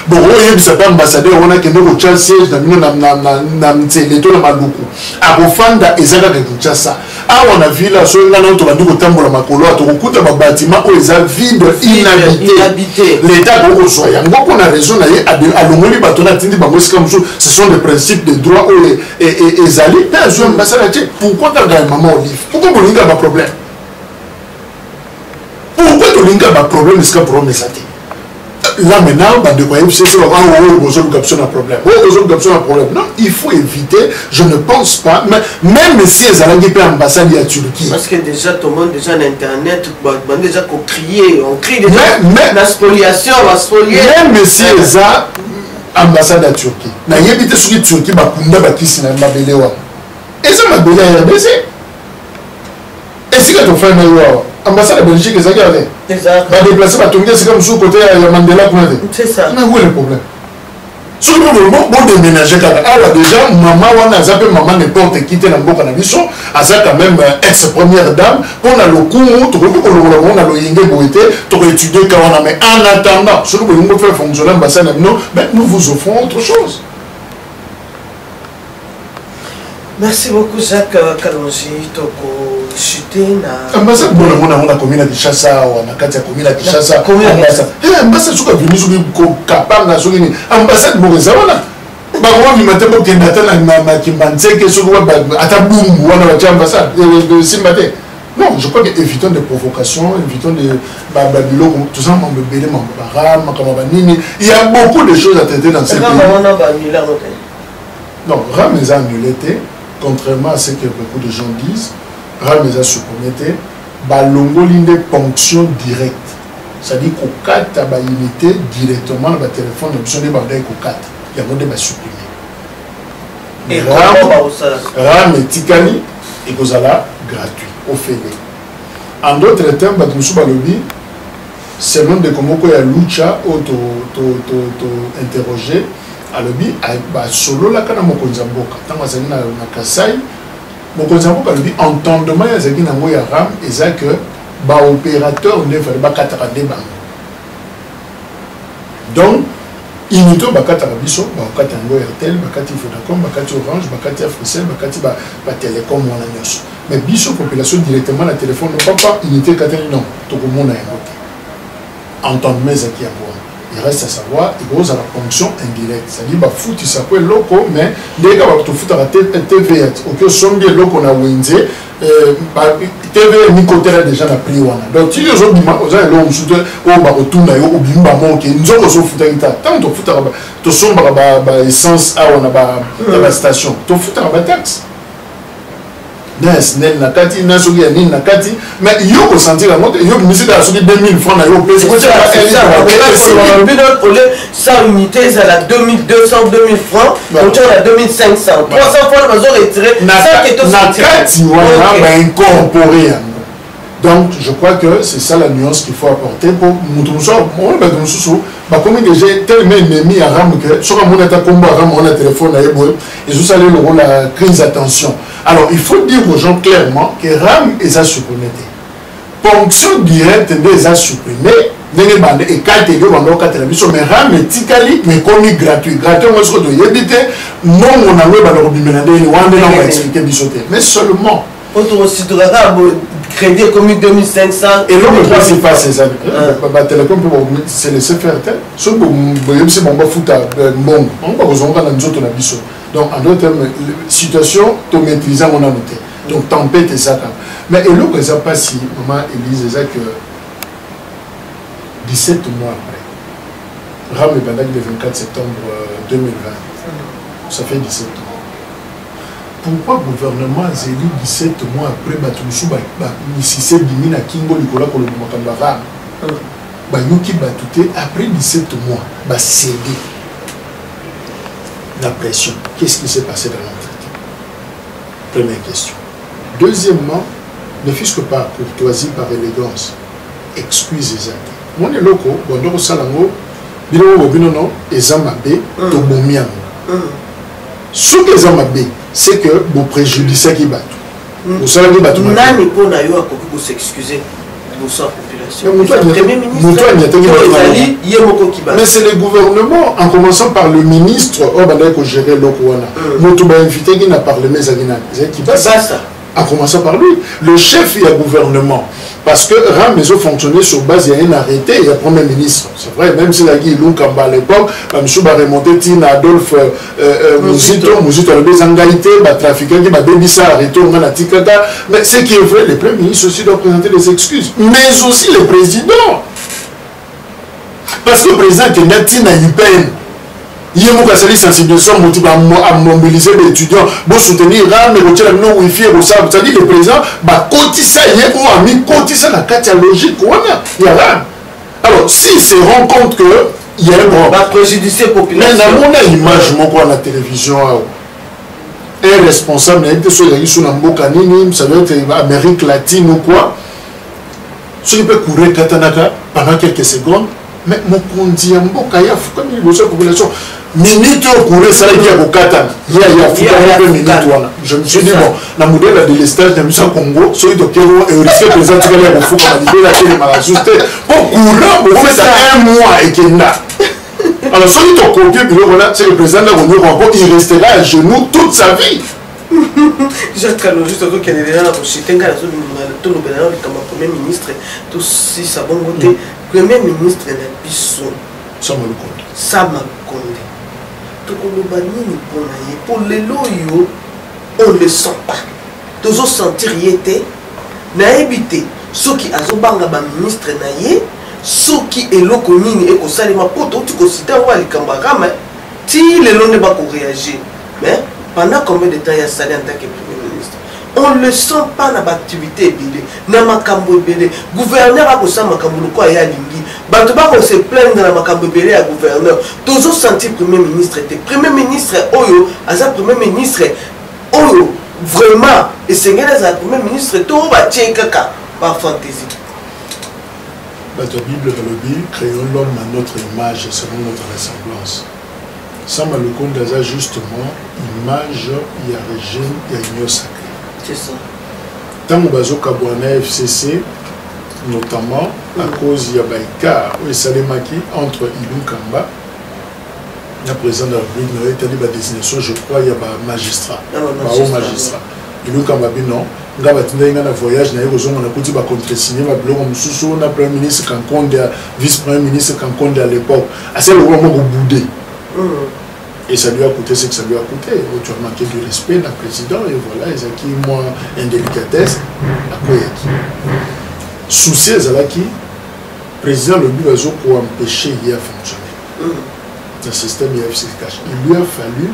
Bon, il y a des ambassadeurs, on a qui nous ont siège na mteleto na maluku. Abofanda ezaka de Kinshasa. Ah, on a vu là, sur là, on a dit que tambola makolo, on a dit que bâtiment ils ont vide, inhabité. L'État beaucoup soyant. On a raison à l'ongoli batona tindi bangos comme ce sont des principes de droit et allés. Pourquoi maman Olive? Pourquoi tu n'as pas de problème? Pourquoi tu n'as pas de problème? Est-ce que le problème est ça? Là maintenant, c'est un problème. Non, il faut éviter, je ne pense pas, même si les Alangis peuvent ambassadeur à Turquie. Parce que déjà, tout le monde déjà sur Internet, on déjà crié, on crie déjà la spoliation, la spolier. Même si les ambassades à Turquie, il y a des gens qui Turquie, et ça m'a donné à RDC. Et si tu fais un ambassade de Belgique, ça garde. Va déplacer, va tomber, c'est comme sous côté de Mandela. C'est ça. Mais où est le problème? Sur le moment, bon déménager, alors déjà, maman, on a zappé maman n'importe qui était dans le cannabis, à ça quand même ex-première dame, on a le coup, on a le yingé boité, tu as étudié quand on a, mais en attendant, sur le moment, faire fonctionner l'ambassade, nous vous offrons autre chose. Merci beaucoup Jacques Kalonji toko chuter na ambassade mona commune de Kinshasa ou na kati ya commune de Kinshasa ambassade suka venu suki ko kapanga suki ni ambassade mo zawana ba ko mi matembo kenda tala na kimbanzeke suki ba ata bumbu wana ba ambassade de Simbate. Non, je crois que évitons des provocations, évitons des babilo, tout ça on me belé mon baram comme banini, il y a beaucoup de choses à traiter dans ce pays. Non, Ram les a annulés. Contrairement à ce que beaucoup de gens disent, Rameza a supprimé balongo l'une ponction directe. C'est-à-dire qu'au 4 tu as unité directement dans le téléphone, l'option de bandai qu'au 4. Il y a monde supprimé. Mais Ram et Tikani et Gozala gratuit, au fait. En d'autres termes, Batoussou Balobi, c'est le nom de Komoko et Lucha interrogé. Alobi solo la kana mokonzamboka tanga zali na Kasai mokonzamboka alobi entendement ya zaki na ngoya ram eza que ba opérateur ne fallait pas kataka de bango donc inito ba kataka biso ba kata ngoya Airtel ba kati Vodacom ba kati Orange ba kati Africell ba kati ba Telecom wana nyonso mais biso population directement na téléphone papa unité katani non to ko mona yango entendement zaki ya bo. Il reste à savoir, il y a la fonction indirecte. C'est-à-dire que foot, il s'appelle loco, mais dès que tu foot à la TVA, ok, son bien loco na winze, TVA ni côté là déjà na prix wana. Donc si les autres bima, aux gens là on au barotuna yo bimba monke, nous autres on foot à ita. Tant tu foot à tu sombre ba essence à on a ba station. Tu foot à ba taxe. Nes nen nakati na soki ya nini nakati mais yo ko sentir la moto yo misika soki 2000 francs na yo pèse ko ça unité ça la 2200 2000 francs donc on a 2500 300 francs bazo retirer ça que to nakati wana ba incorporer. Donc je crois que c'est ça la nuance qu'il faut apporter pour mutuso on ba mususu ba comme déjà tellement ennemi à ram que sur mon état combat ram on a téléphone à ebo et vous allez le rôle la crise d'attention. Alors il faut dire aux gens clairement que ram est à supprimer. Ponction directe des à supprimer des bandes et quatre et bando quatre la mission mais ram est tikali mais comme gratuit on se doit éviter non on a le balo bimenade ni wande na va expliquer bisoté mais seulement autre citoyen crédit commis 2500 et l'homme principal c'est ça télécom c'est laisser faire ce que c'est bon fouta bon on va besoin dans nous autres na biso donc en d'autres termes situation to maîtriser on a noté donc tempête et ça mais et l'autre ça pas si maman Élise ça que 17 mois après Ram est pendant le 24 septembre 2020 ça fait 17 mois. Pourquoi le gouvernement a élu 17 mois après Batoussou Mississé Bimina Kingo Nicolas Kolomokambara Bayuki Batouté après 17 mois va céder la pression. Qu'est-ce qui s'est passé dans l'entretien? Première question. Deuxièmement, ne fût-ce que par courtoisie, par élégance, excuse les actes. Moi, les locaux, Bondo Salango, Bino Binono, Ezamabe, Tobomiam. Ce que Ezamabe, c'est que vous préjudicez qui battent. Vous savez qui battent. Nani pour nayo pour s'excuser pour sa population. Mais c'est le gouvernement, en commençant par le ministre, on va dire que gérer l'Okouana. Nous avons invité qui n'a parlé mais qui passe. En commençant par lui, le chef du gouvernement. Parce que Ram Maison fonctionnait sur base, il y a un arrêté, il y a un premier ministre. C'est vrai, même si la Guy Lunkamba à l'époque, M. va remonter Tina Adolphe Mouzito, les Angaïté, les trafiquants qui m'a béni ça, arrêté, on a Tikata. Mais ce qui est vrai, le premier ministre aussi doit présenter des excuses. Mais aussi le président. Parce que le président Kenyati n'a eu peine. Il y a une sensibilisation à mobiliser les étudiants pour soutenir RAM, mais aussi le wifi, c'est-à-dire le président va cotiser, il y a un ami cotiser la carte logique, il y a RAM. Alors, s'il se rend compte que il y a un problème, va préjudicer la population. Mais dans mon image, à la télévision, un responsable, il y a sur la ça doit être Amérique latine ou quoi, ce qui peut courir Katanaka pendant quelques secondes, mais mon conduit en Bokaya, comme il y a une population. Minute au courant, ça veut dire au Katana. Il y a minute. Je me suis dit, bon, la modèle de l'estage de Mission Congo, celui de Kéro et risque de présenter au Fou, comme on dit, la télé m'a ajusté. Au courant, vous faites ça 1 mois et qu'il n'a. Alors, celui qui a copié, c'est le président de la Réunion, il restera à genoux toute sa vie. Jacques Kano, juste au qu'il y a déjà la possibilité, tout le premier ministre, tout si ça bon côté, premier ministre de la Bissou. Sama Konde. Pour les loyaux, on ne le sent pas. Tous les sentir y était, n'a évité ceux qui ont banga ministre naïe, ceux qui est loconine et qu'on s'allume pour tout ce que c'est un wali kambarama, si les lois ne pas réagir. Mais pendant combien de temps il y a salé en tant que premier ministre? On ne le sent pas dans l'activité belé, dans makambo belé. Gouverneur a posé makambo quoi y a lingi. Batuba on se plaint dans la makambo belé à gouverneur. Toujours senti premier ministre était premier ministre oyo, asa premier ministre oyo vraiment et c'est gars à premier ministre tout va tchekaka par fantaisie. La Bible dans le Bible, créons l'homme à notre image et selon notre ressemblance. Ça m'a le compte d'asa justement image il y a régime il y a union sacrée. C'est ça. Tant que bazo kabwana FCC, notamment à cause il y a baïka ou salemaki entre Ilunkamba, le président de la République, il y a des désignations, je crois il y a un magistrat, un magistrat. Ilunkamba non, il y a un voyage, il y a un contre-signé, il y a un premier ministre Kankonde, vice-premier ministre Kankonde à l'époque. C'est le moment où boudé. Et ça lui a coûté ce que ça lui a coûté. Tu as manqué du respect d'un président et voilà, ils ont acquis moins indélicatesse à quoi il y a. Souci, le président le but pour empêcher hier fonctionner. Le système IFC cache. Il lui a fallu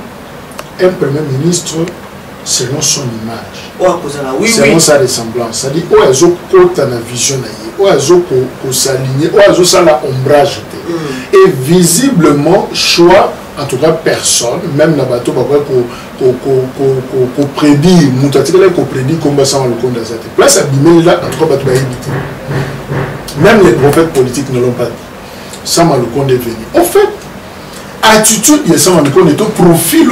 un premier ministre selon son image. Oui, selon sa ressemblance. C'est-à-dire, où elle a une vision, où elle a s'aligner, où elle a ombrage. Et visiblement, choix, en tout cas, personne, même la bateau, qu'on prédit, qu'on prédit comme ça, le compte d'Azate. Là, ça bimé là, en tout cas, même les prophètes politiques ne l'ont pas dit. Ça m'a le compte est venu. En fait, attitude, il y a ça, on est au profil,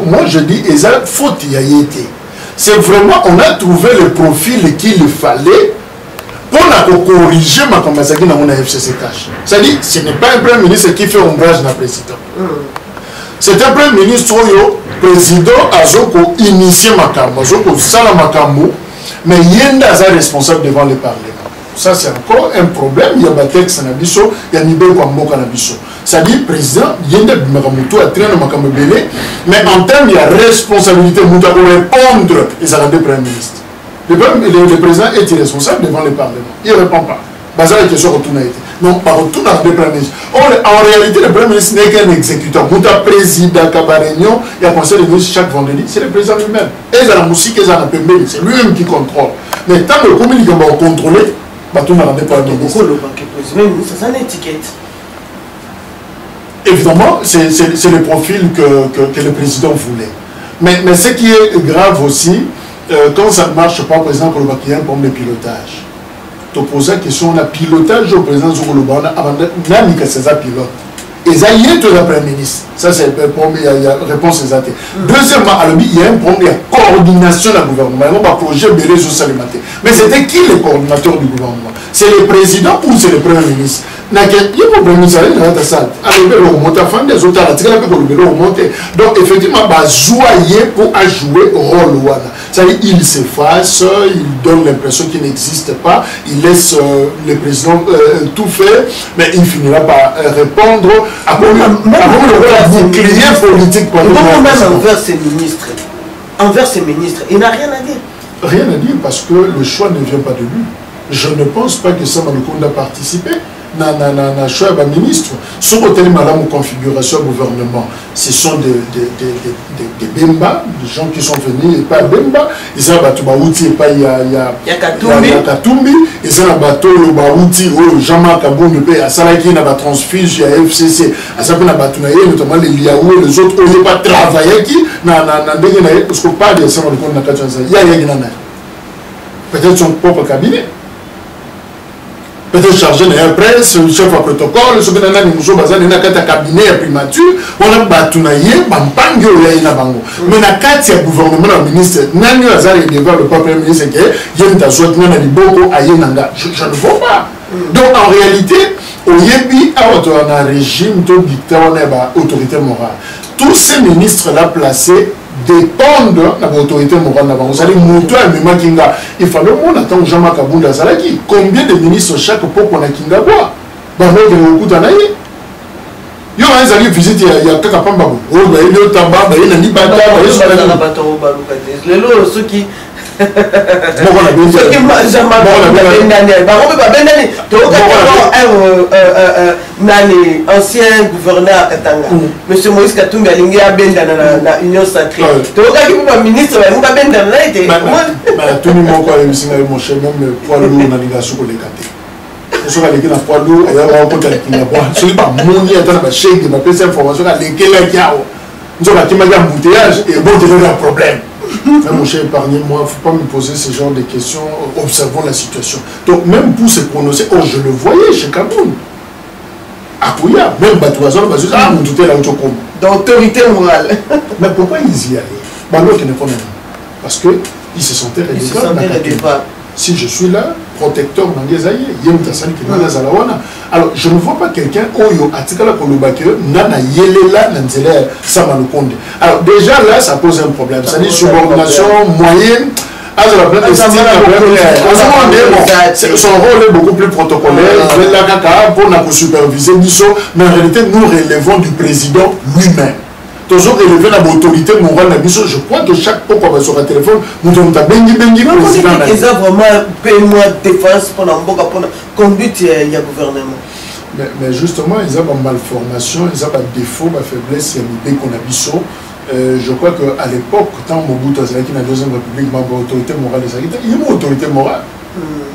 moi je dis, et ça, faute, il y a été. C'est vraiment, on a trouvé le profil qu'il fallait pour corriger ma conversation dans mon FCCH. C'est-à-dire, ce n'est pas un premier ministre qui fait ombrage dans le président. C'est un premier ministre où le président a initié ma campagne, mais il y a un responsable devant le Parlement. Ça, c'est encore un problème. Il y a un texte, il y a un niveau de c'est-à-dire, le président, il y a un mais en termes de responsabilité, il doit répondre aux deux premiers ministres. Le président est irresponsable devant le Parlement. Il ne répond pas. C'est la question retournée. Non, pas retourner à deux premiers ministres. En réalité, le premier ministre n'est qu'un exécuteur. Il y a un président, il y a réunion, il y a un conseil de ministres chaque vendredi. C'est le président lui-même. Et il y a la musique, il y a la pembé. C'est lui-même qui contrôle. Mais tant que le communiqué va contrôler, tout le monde n'est pas un ministre. C'est une étiquette. Évidemment, c'est le profil que le président voulait. Mais ce qui est grave aussi, quand ça ne marche pas, par exemple, il y a un problème de pilotage. Tu poses la question, on a pilotage au président Zoukolobana, avant de c'est ça pilote. Et ça y est, tu es le Premier ministre. Ça, c'est le premier, il y a réponse exacte. Deuxièmement, il y a un problème de coordination du gouvernement. Il y a un projet Bélé sur Salimate. Mais c'était qui le coordinateur du gouvernement? C'est le président ou c'est le Premier ministre? Il y a un problème de ça. Donc, effectivement, pour jouer rôle. C'est-à-dire qu'il s'efface, il donne l'impression qu'il n'existe pas, il laisse le président tout faire, mais il finira par répondre à le bouclier politique. Même envers ses ministres, il n'a rien à dire. Rien à dire parce que le choix ne vient pas de lui. Je ne pense pas que Sama Lukonde a participé. Na choix de ministre, sur le madame configuration gouvernement, ce sont des Bemba, des gens qui sont venus et pas Bemba, ils ont battu Baouti et pas il y a Katumbi, ils ont battu le Baouti ou Jean-Marc Aboun de à Salaki n'a pas transfuge, il y a FCC, à ça qu'on a battu notamment les Liaou et les autres, on n'est pas travaillé qui n'a parce qu'on parle de ça, il y a peut-être son propre cabinet. Peut-être chargé de la presse, chef à protocole, ce que nous avons basé dans un cabinet primature, on a battu naïe, bampangue ou yaï na bango. Mais na kati ya gouvernement le ministre, nani azali devant le premier ministre que yem ta soit na liboko aïe nanga. Je ne vois pas. Donc en réalité, au yebi a un régime de dictateur, on a autorité morale. Tous ces ministres là placés dépendent de l'autorité morale. Il fallait qu'on attende Jean-Marc Abounda Zalaki. Combien de ministres chaque fois qu'on a Kinga bois? Il y a un visite, il y a quelqu'un qui ancien gouverneur à Katanga, monsieur Moïse Katumbi a l'ingé à Benda dans la Union sacrée. Tu as un ministre, il a Benda là et tout le monde a mon cher, même poids lourd dans les gars sur les gâtés. Je suis allé dans le poids lourd et il y a un compte avec qui n'a pas. Je suis pas mon lien dans la chaîne de ma PC information à l'équilibre qui a. Nous avons un embouteillage et bon, il y a un problème. Mon cher, épargnez-moi, il ne faut pas me poser ce genre de questions, observons la situation. Donc, même pour se prononcer, je le voyais chez Kaboun. Apouya, même Batouazon, mon tout est là où d'autorité morale. Mais pourquoi ils y allaient? Parce qu'ils se sentaient redevants. Si je suis là, protecteur d'Angezaïe, alors je ne vois pas quelqu'un Oyo Atikala Kolobake, Nana Yelela Nanzele Samalukonde. Alors déjà là, ça pose un problème. C'est-à-dire subordination moyenne. Son rôle est beaucoup plus protocolaire. Pour superviser, mais en réalité, nous relevons du président lui-même. Toujours élevé dans l'autorité morale, je crois que chaque fois qu'on va sur un téléphone, nous devons bengi. Ils ont vraiment payé-moi défense pour la conduite, il y a gouvernement. Mais justement, ils ont une malformation, ils ont un défaut, une faiblesse, il y a une idée qu'on a je crois qu'à l'époque, quand Mobutu a été dans la deuxième république, l'autorité morale, il y a une autorité morale.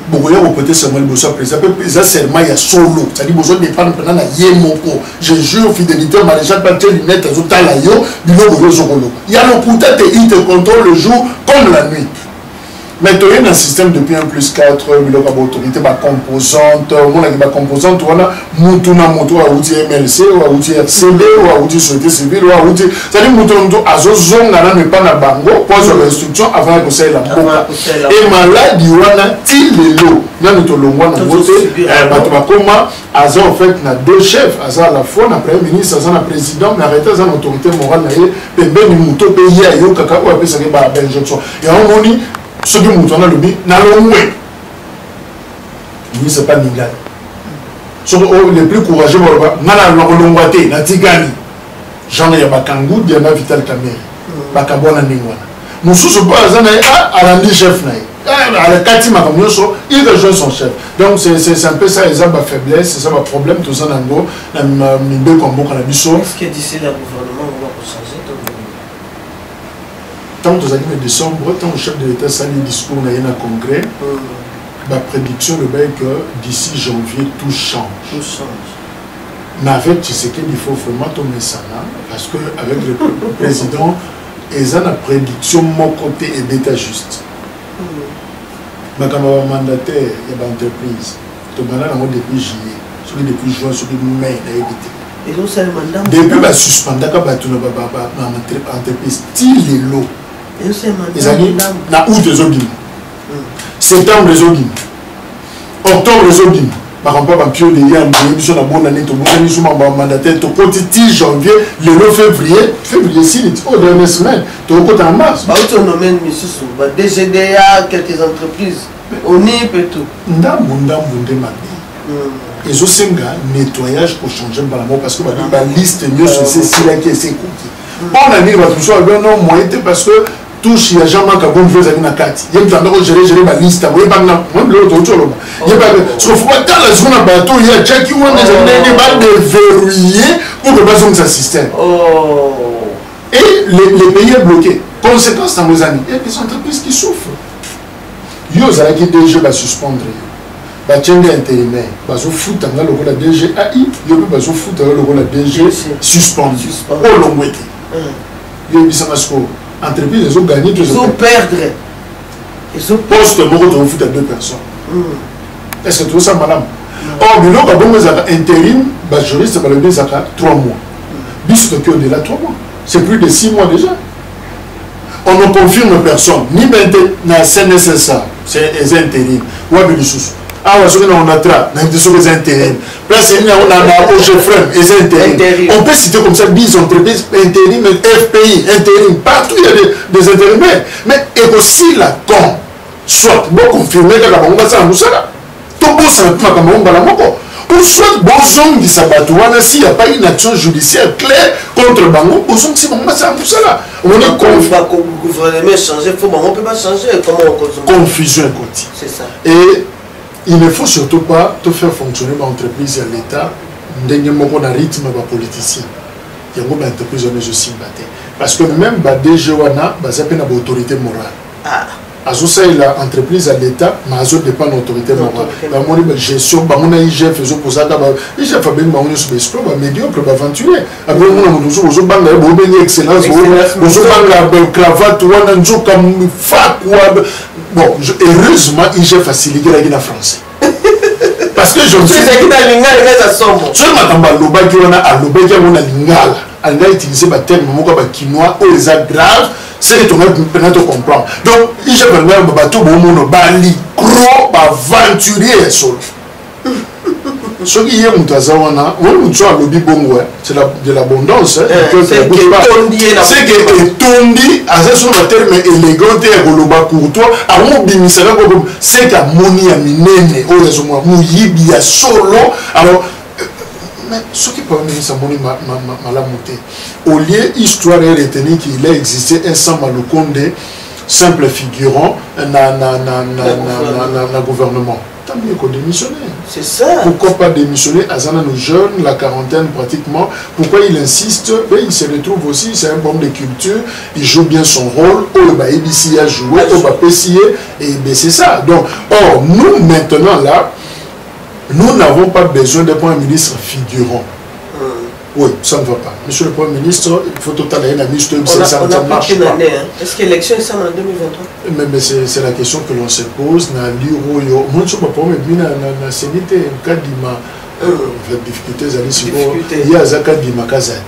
Beaucoup de peut-être seulement le besoin président, ça seulement il y a solo, c'est-à-dire besoin de prendre pendant la yémoko. Je jure fidélité, maréchal pas tes lunettes, les autres là yo, il y a le peut-être il te contrôle le jour comme la nuit. Mais tu as un système depuis 1+4, il y a une autorité, ma composante, ma composante, on a Moutuna Moutou, à outil MLC, ou à outil RCD, ou à outil société civile, ou à outil. C'est-à-dire Moutuna Moutou, à Zozon, n'a pas na bango, pose l'instruction avant le conseil la boca. Et malade, il y a Tilelo, il y a notre longue, on a voté, Batouakoma, à ça, en fait, on a deux chefs, à ça, à la fois, on a premier ministre, à ça, on a président, mais arrêtez, ça, l'autorité morale, et ben, Moutou, pays, à Yo, Kaka, ou à Pessari, à Ben Johnson. Et on dit, ceux qui montent dans le but, dans le moins. Il ne sait pas Nigani. Les plus courageux, Nana Longwate, Natigani, Jean-Yves Bakangou, Diana Vital Kameri, Bakabona Ningwana. Nous sommes pas à l'andi chef. À la Katima comme nous sommes, il rejoint son chef. Donc c'est un peu ça, ils ont ma faiblesse, c'est ça ma problème, tout ça dans le go, dans le deux combos qu'on a vu sur. Est-ce que d'ici le gouvernement, on va changer ton tant aux années de décembre, tant le chef de l'État s'est dit discours dans un congrès, ma prédiction le bail que d'ici janvier tout change. Tout change. Mais avec Tshisekedi, il faut vraiment tomber ça là, parce que avec le président, ils ont la prédiction de mon côté et d'État juste. Mais quand on va mandataire, il y a une entreprise. Tout le monde depuis juillet, celui depuis juin, celui depuis mai, il a évité. Et donc c'est le mandat. Depuis la suspension, l'entreprise Tilelo. Ils ont na août les ogim, septembre les ogim, octobre les ogim. Par rapport à Pio de Yann, nous avons bonne année, nous sommes mandataires, tout côté janvier, le 9 février, février 6, au dernier semaine, tout côté en mars. Autonomie, monsieur, DGDA, quelques entreprises, ONIP et tout. Et je sais que nettoyage pour changer parce que la liste mieux c'est celle qui est cookies. On a mis votre choix, non, moi, parce que touche, il y a jamais qu'à bon faire ça carte. Il y a un gérer ma liste. Il y a pas il y a pas ce qu'il faut pas dans la zone bateau, il y a check you want de verrouiller pour que pas son système. Et les pays est bloqué. Conséquence dans nos années, il y a des entreprises qui souffrent. Il y a des DG va suspendre. Bah tiens des intérimaires, bah se foutre dans le la DG AI, il y a pas se foutre dans le la DG suspendu. Oh l'ongouette. Il y a des entreprises, ils ont gagné, ils ont perdre. Ils ont poste beaucoup de foot à deux personnes. Est-ce que tout ça, madame? Or, mais là, quand on intérim, bah juriste, ça va le dire 3 mois. Bis de au-delà de 3 mois. C'est plus de 6 mois déjà. On ne confirme personne. Ni maintenant, c'est nécessaire. C'est les intérims. Ou à Bélissus. Ah, on a tra, on a des intérêts. Place, on a OGFREM, les intérêts. On peut citer comme ça 10 entreprises, intérim, FPI, intérim, partout il y a des intérimaires. Mais et aussi la con, soit bon confirmer que la banque va s'en ça. Tout bon simplement comme on va la moko. Ou soit bon zone qui s'abattoir, s'il n'y a pas une action judiciaire claire contre le banque, ou soit si on va s'en ça. On est confiant. Le gouvernement changer, on ne peut pas changer. Confusion, c'est ça. Et il ne faut surtout pas te faire fonctionner l'entreprise et l'État dans un rythme de politicien. Il y a une entreprise où je suis battu. Parce que même les DG, ils ont une autorité morale. Azosa l'entreprise à l'État, mais Azo dépend de l'autorité morale. La gestion, la IGF, IGF a bien un médiocre, aventurier. Après, on a une excellence, on a une cravate, on a une fac. Bon, heureusement, IGF facilite la français. Parce que je sais que on a utilisé le terme quinoa, ou les grave, c'est que tu vas te comprendre. Donc, il y a un bateau, bali, gros, aventurier, ce qui est mon tazawana, on a lobby bongo, c'est de l'abondance. C'est que tondi, à ce sont les termes élégants et goloba courtois, à mon bimisala, c'est qu'à moni à minene, au raisonnement, mouyibi à solo. Alors, mais ce qui peut venir, c'est mon malamoté. Au lieu histoire et retenir qu'il a existé un sans maloconde simple figurant dans le gouvernement. tant mieux qu'on démissionne. C'est ça. Pourquoi pas démissionner? Azana nos jeunes, la quarantaine pratiquement. Pourquoi il insiste? Ben, il se retrouve aussi, c'est un homme de culture, il joue bien son rôle. Oh, bah, ABC a joué, oh, bah, PCA, et ben, c'est ça. Donc, or, nous, maintenant, là, nous n'avons pas besoin d'un Premier ministre figurant. Oui, ça ne va pas. Monsieur le Premier ministre, il faut totalement un ami, ça ne marche pas. Est-ce que l'élection est en 2023? Mais c'est la question que l'on se pose. Moi, je ne sais pas, mais la sénité, la difficulté, il y a Zaka Dima Kazadi.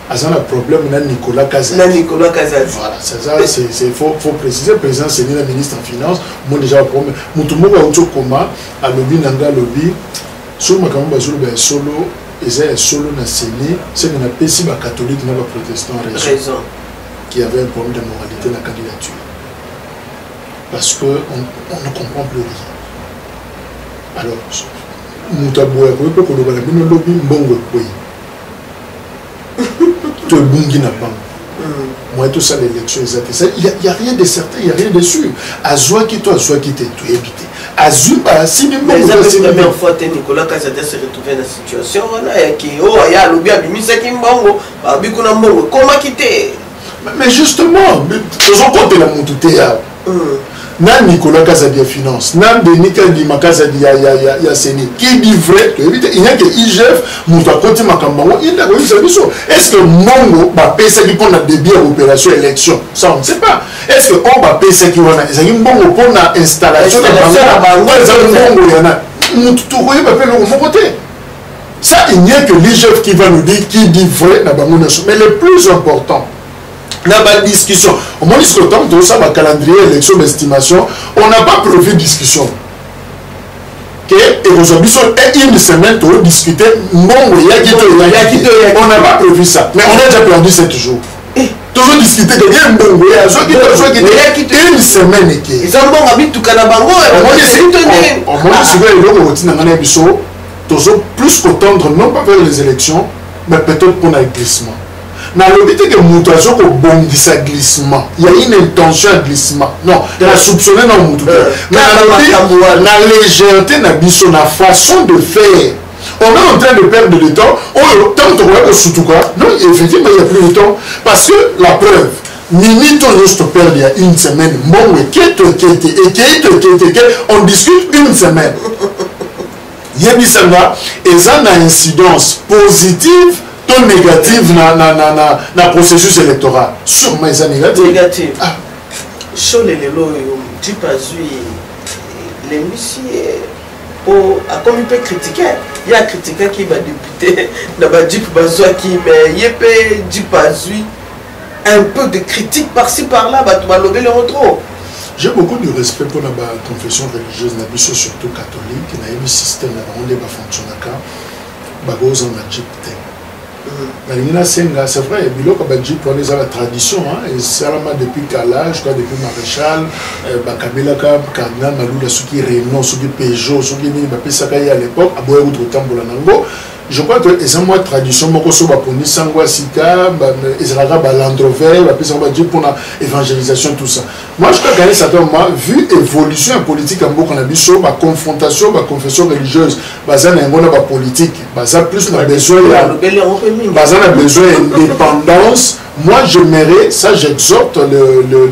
Il y a un problème, Nicolas Kazadi. Nicolas Kazadi. Voilà, c'est ça, il faut préciser. Le président, c'est le ministre en finance. Moi, déjà, le problème. Moutoumou, à lobby, Nanga, lobby, sur ma caméra, solo. Ils étaient solo dans le Sénat, c'est qu'on a péché les catholiques et les protestants raison qui avaient un problème de moralité dans la candidature. Parce qu'on ne comprend plus rien. Alors, nous avons dit que nous avons un lobby mbongo. Tu es bungi na banque. Moi, tout ça, l'élection, il n'y a rien de certain, il n'y a rien de sûr. Azwa qui toi, Azwa qui t'es, tu es évité. Azuba, si nous mais la première fois que Nicolas Kazadi s'est retrouvé dans la situation, il y a lobby à Bimisa Kimbongo, Bikuna Mbongo, comment quitter? Mais justement, nous avons compté la montée. Nan Nicolas Kazadi a finance, nan Denis Kadima Kazadi a Séné. Qui dit vrai? Il n'y a que IGF, Mouta Koti Makambango, il a dit ça. Est-ce que Mongo va payer ce qui pour la début à l'opération élection? Ça, on ne sait pas. Est-ce qu'on va payer ce qui va a une Mongo pour l'installation de la Bango? Il y en a. Nous tout le monde va payer de mon côté. Ça, il n'y a que l'IGF qui va nous dire qui dit vrai dans Bango. Mais le plus important, dans la discussion, au moins jusqu'au temps de ça, calendrier, élection, estimation, on n'a pas prévu discussion. Et aujourd'hui, une semaine, tu as discuté, on n'a pas prévu ça. Mais on a déjà perdu 7 jours. Toujours discuter de bien, une semaine. Ils ont bon habit tout Kanabango. Plus qu'au tendre, non pas vers les élections, mais peut-être pour un glissement. Dans le but que mutation au bon glissement, il y a une intention de glissement. Non, il y a soupçonné dans le mutation. Mais la légèreté, la façon de faire. On est en train de perdre le temps. Tant que surtout non, effectivement, il n'y a plus de temps. Parce que la preuve, Mimi, ton juste perdre il y a une semaine. Bon, on discute une semaine. Yebisanga, et ça a une incidence positive. Ton négatif dans le processus électoral. Sûrement, ils sont négatifs. Négatif. Ah. Chaud les lots, tu pas vu les messieurs. Comme il peut critiquer, il y a un critiqueur qui va députer dans le Jeep Bazoua qui mais il peut dire pas un peu de critique par-ci par-là, tu vas lever le retro. J'ai beaucoup de respect pour la confession religieuse, surtout catholique, il y a un système qui fonctionne c'est vrai, c'est la tradition, et c'est depuis Kala, je crois depuis Maréchal, Kabila, Cardinal, Maloula, ceux qui Renault, ceux qui Peugeot, ceux qui Nisaka à l'époque, à Boya Outre Tambolanango. Je crois que c'est une tradition, je crois que c'est une Sika, l'Androver, pour l'évangélisation, tout ça. Moi, je crois qu'à un certain moment, vu l'évolution politique en Boko, la confrontation, la confession religieuse, la politique, plus on a besoin d'indépendance. Moi, j'aimerais, ça j'exhorte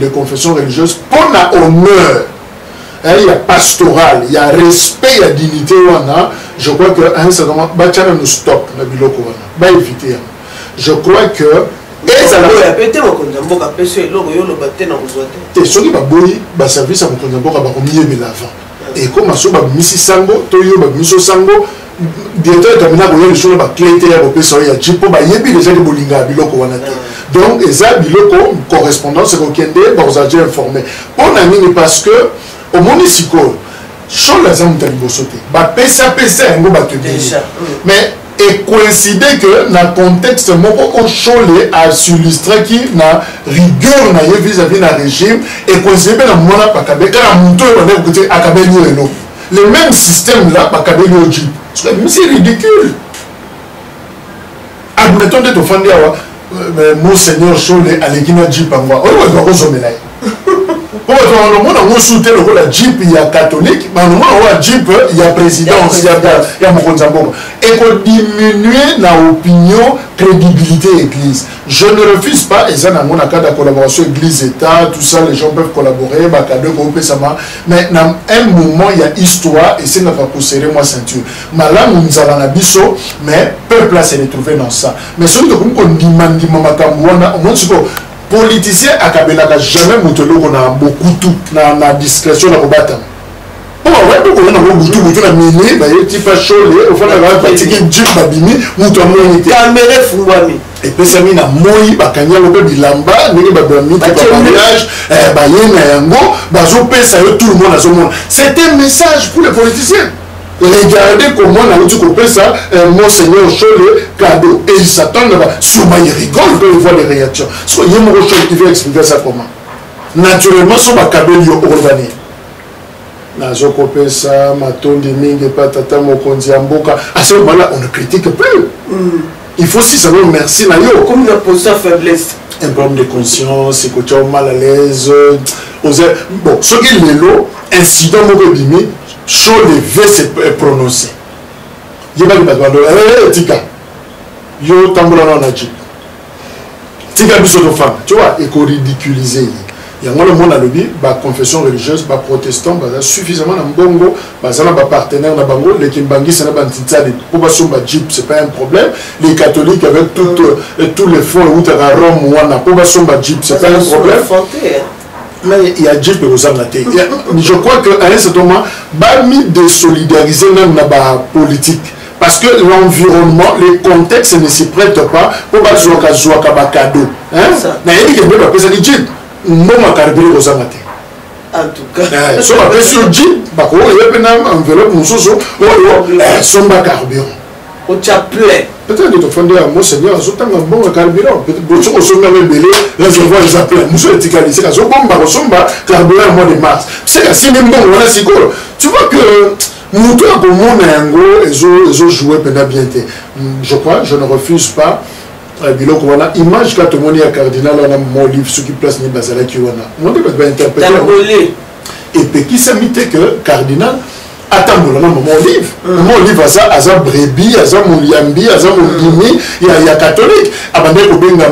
les confessions religieuses, pour l'honneur. Il y a pastoral, il y a respect, il y a dignité. Je crois qu'à un certain moment, nous stop, éviter. Je crois que. Et ça va péter mon condambo, ceux qui va service à mon condambo, et comme à ce moment, Missi Sango, Toyo, Miso Sango, directeur terminal, il y a des choses qui ont été il y a déjà des bolingas, donc, et ça, biloko, correspondance, c'est qu'on a déjà informé. Pour l'année, parce que, au municipal, sur les hommes de l'Ibosoté, mais et coïncide que dans le contexte, on chôle à s'illustrer qui n'a rigueur vis-à-vis d'un régime et coïncide que dans le monde, le même système là, c'est ridicule. Admettons que tu fais Monseigneur Chole à l'Egina Djipangwa. On va voir là. pour on a soutenu la Jeep il y a catholique mais on a Jeep il y a présidence il y a Mokonzambo et qu'on diminue la opinion crédibilité église. Je ne refuse pas et ça dans mon cas de collaboration église état tout ça les gens peuvent collaborer mais dans un moment il y a histoire et c'est n'a pas pour serrer moi ceinture. Mais là nous allons à biso mais peuple là s'est retrouvé dans ça. Mais ce que on demande au moins politicien akabelaka jamais mutolo na beaucoup tout na discrétion na kobata. Bon ouais donc on a beaucoup na mini ba yeti pas chaud au fond la pratique du babimi muto monité. Caméra fungwami. Et puis ça mis na moi ba kanya lobe bilamba ndenge ba bami ba mariage ba yena yango ba zo pesa yo tout le monde à ce monde. C'est un message pour les politiciens. Regardez comment on a dit qu'on fait ça, Monseigneur Cholet, cadeau. Et ils s'attendent là-bas. Souvent, ils rigolent quand ils voient les réactions. Parce qu'il y a un Cholet qui vient expliquer ça comment. Naturellement, son cadeau, il y a urbané. Nazo kopé ça, Matondi Mingue, Patata, Mokondi, Amboka. À ce moment-là, on ne critique plus. Il faut aussi savoir merci. Comme une position faiblesse. Un problème de conscience, c'est que tu es mal à l'aise. Bon, ce qui est l'élo, incident, Mokobimi, chaud devait se prononcer. Il y a pas de tika. Yo tambola na Jeep. Tika biso de femme. Tu vois, et qu'on ridiculiser. Il y a le monde à l'objet, bah confession religieuse, bah protestant, bah suffisamment en bongo, bah ça n'a pas partenaire dans bango, les kimbangi ça n'a pas d'intitulé, pour pas sur Jeep c'est pas un problème. Les catholiques avec tous les fonds où tu as Rome ou on a pour pas sur Jeep c'est pas un problème. Mais il y a Jeep et aux amnatés. Je crois qu'à un certain moment, bah mis de solidariser même dans la politique. Parce que l'environnement, les contextes ne s'y prêtent pas pour pas jouer à cadeau. Mais il y a des gens qui ont Jeep. Moi, je carburé aux amnatés. En tout cas. Si on appelle sur Jeep, il y a une enveloppe, nous sommes sur carburant. Au chapelet. Peut-être que tu fondé à Monseigneur, je t'en ai un bon carburant. Peut-être que tu as un belé, là je vois les appels. Nous sommes éticalisés, nous sommes carburant au mois de mars. C'est que si même bon, on a si cool. Tu vois que nous, pour mon ango, ils ont joué pendant bien. Je crois, je ne refuse pas. Image quand on est à cardinal, on a mon livre, ce qui place ni basala qui on a. On peut interpréter. Et puis qui s'est mis que cardinal. Attends, mon livre. Mon livre, ça brebis, ça mon yambi, ça mon limi, il y a catholique. Abandé ko benga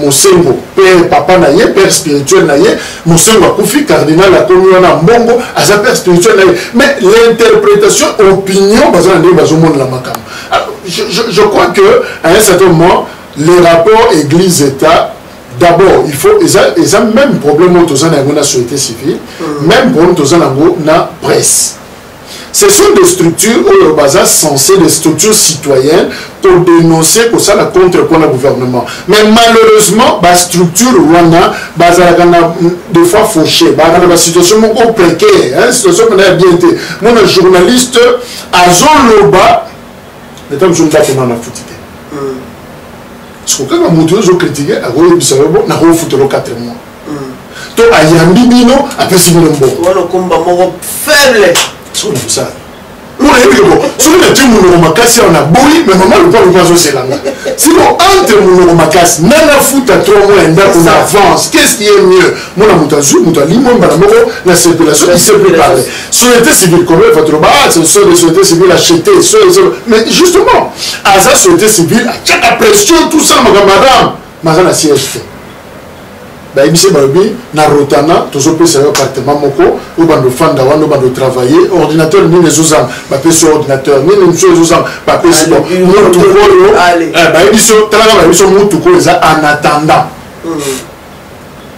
mosengo, père papa naie, père spirituel naie, mosengo akufi cardinal a connu na mbongo, ça père spirituel naie. Mais l'interprétation, opinion, bazana ndé bazomon la makam. Je crois que à un certain moment, les rapports Église-État. D'abord, il faut, ils ont même problème autour de la société civile, même problème autour de la presse. Ce sont des structures où le bazar censé des structures citoyennes pour dénoncer pour ça la contre le gouvernement. Mais malheureusement, la structure Rwanda, des fois fauchée, la situation est précaire, la situation est bien été. Moi, un journaliste, à Zoloba, les temps je ne sais pas comment on a foutu. Parce que quand on a critiqué, on a foutu le 4 mois. Donc, à Yambibino, après c'est une bonne. On a combat faible. On a ça. On a dit que si on a dit que on a cassé, on a bouli, mais maman le pas le pas c'est là. Sinon, entre on a cassé, nana fout à 3 mois et on avance. Qu'est-ce qui est mieux? Mon amour, mon limon, la circulation, il ne sait plus parler. Société civile, comment il faut trouver? C'est la société civile acheter. Mais justement, à sa société civile, à la pression, tout ça, madame, madame la siège. Bah, il y a Rotana, tous les pays appartement moko, ou bando fanda, ou bando travailler, ordinateur ni les usam, papier sur ordinateur, ni les usam, papier sur motuko, bah il y a travail, il y a motuko, ils en attendant.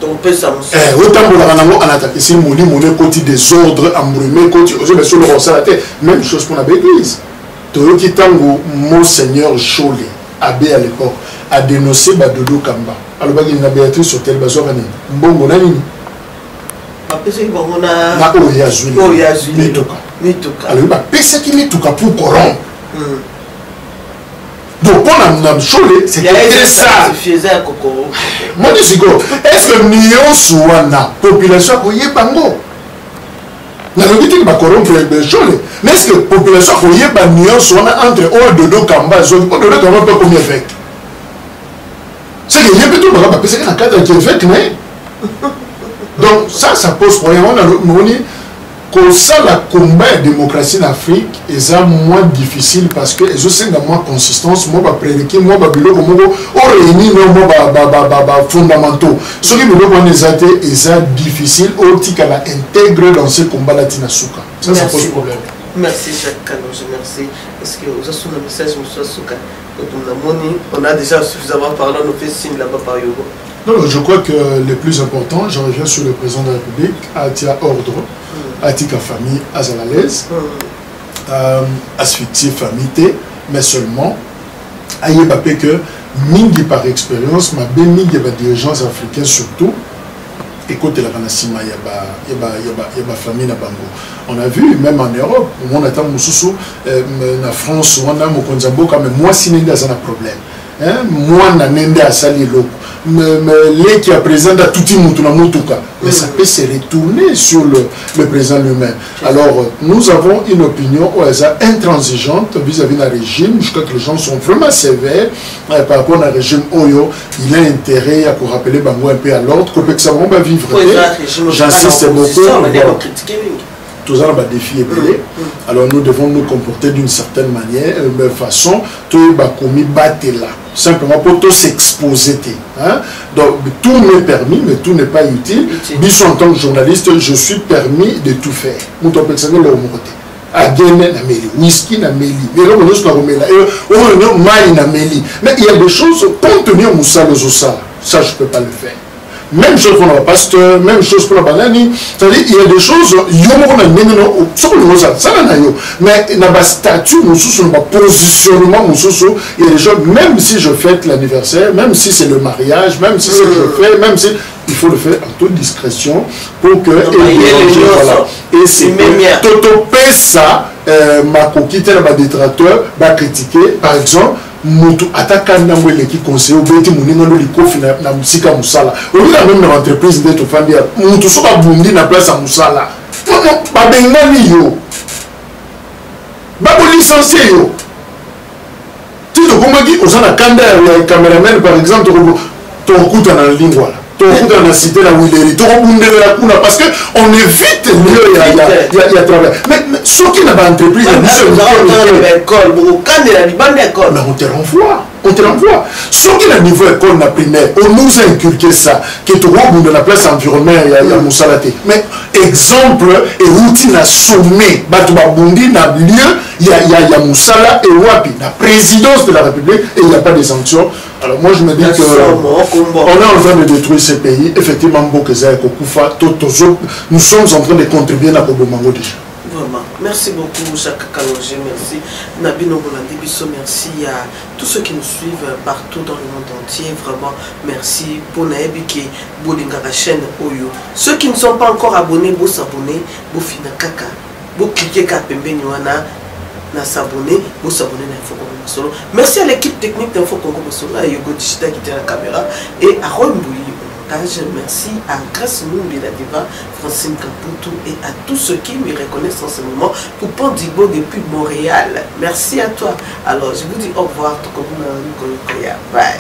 Autant pour la en attendant, ici mouli côté des ordres embrumés, côté aux sur le rosal, même chose pour la l'église. Toyoki tango Monseigneur Cholet, abbé à l'époque, a dénoncé Badodo Kamba. Alors, il y a Béatrice sur tel bateau. Mbongo na nini? Apesi bongo na. Na Oyazuli. Oyazuli. Mituka. Mituka. Alors, il y a pesa qui mituka pour corrompre. Donc, pour la Cholet, c'est ça. Moi, je dis est-ce que Nyon Souana, population, vous y bango? Na le dit que va corrompre les Cholet. Mais est-ce que la population, vous y bango Nyon Souana entre Ododo Kamba, Ododo Kamba peut combien avec? C'est que il y a plutôt un cadre qui est fait, mais Donc ça pose problème. Que ça, la combat de démocratie en Afrique est moins difficile parce que ils ont moins consistance, moi prédiquer, moi bilo comme on réunit moi fondamentaux. Ce qui me donne est difficile au tika la intégrer dans ce combat là tinasuka. Ça pose problème. Merci Jacques Kalonge, merci. Est-ce que vous avez un message monsieur Souka? On a déjà suffisamment parlé, on fait signe là-bas par Yogo. Non, je crois que le plus important, je reviens sur le président de la République, Atia Ordre, Atika famille, Azalalaise, asphyxie famille, mais seulement, aïe papé que, mingi par expérience, ma belle mingi des dirigeants africains surtout, écoute la Vanasima, il y a famille na bango. On a vu, même en Europe, on attend Moussoussou, en France, on a Mokonzambo, mais moi, si n'y a un problème. Moi, je à sali loko. Les qui a présent à tout le mais ça peut se retourner sur le président lui-même. Alors, nous avons une opinion intransigeante vis-à-vis d'un régime. Je crois que les gens sont vraiment sévères par rapport au régime Oyo. Il a intérêt à rappeler Bango un peu à l'ordre, que ça va vivre. J'insiste beaucoup. Tous les défis est belé. Alors nous devons nous comporter d'une certaine manière, de façon, tout va commis battre là. Simplement pour tout s'exposer. Donc tout m'est permis, mais tout n'est pas utile. Bisous en tant que journaliste, je suis permis de tout faire. Nous devons penser le côté. Agene na meli, whisky na meli, mais là on est sur la romela, on est maï na meli. Mais il y a des choses pour tenir moussa le zosa. Ça je peux pas le faire. Même chose pour le pasteur, même chose pour la banane. C'est-à-dire il y a des choses, mais il y a des statuts, positionnement, il y a des choses, même si je fête l'anniversaire, même si c'est le mariage, même si c'est je fais, même si il faut le faire en toute discrétion pour que et c'est Toto Pessa, ma coquille, ma détracteur, va critiquer, par exemple. Mutu ataka ndamwele qui conseille obeti muninga ndo likofi na musika musala olila même na entreprise de to famille mutu so ba bundi na place à musala ba bengani yo ba licencié yo tu to komaki osana kanda ya cameraman par exemple to kuta na lingwa on a cité la Willeri, parce qu'on évite mieux il y a travail. Mais ce qui n'a pas entreprise, on te renvoie. On te renvoie. Ce qui est niveau école primaire, on nous a inculqué ça, qui est au bout de la place environnement, il y a Moussalate. Mais exemple, et routine à sommet, Batoubabundi n'a lieu, il y a Moussala et Wapi, la présidence de la République, et il n'y a pas de sanctions. Alors moi je me dis que on est en train de détruire ces pays. Effectivement, nous sommes en train de contribuer à la Kobomango déjà. Vraiment. Merci beaucoup, Jacques Kalonge. Merci. Nabino Bolandibiso, merci à tous ceux qui nous suivent partout dans le monde entier. Vraiment, merci pour Naebiki, Bolinga la chaîne Oyo. Ceux qui ne sont pas encore abonnés, vous s'abonner, vous fina kaka, vous cliquez Kapembe Nywana, na s'abonner, vous s'abonner à Info Congo Solo. Merci à l'équipe technique d'Info Congo Solo, à Yogo Digital qui était à la caméra, et à Roy Mbouli. Merci à Grâce Moumbi la Diva, Francine Caputo et à tous ceux qui me reconnaissent en ce moment pour Pondibo depuis Montréal. Merci à toi. Alors je vous dis au revoir, tout comme bye.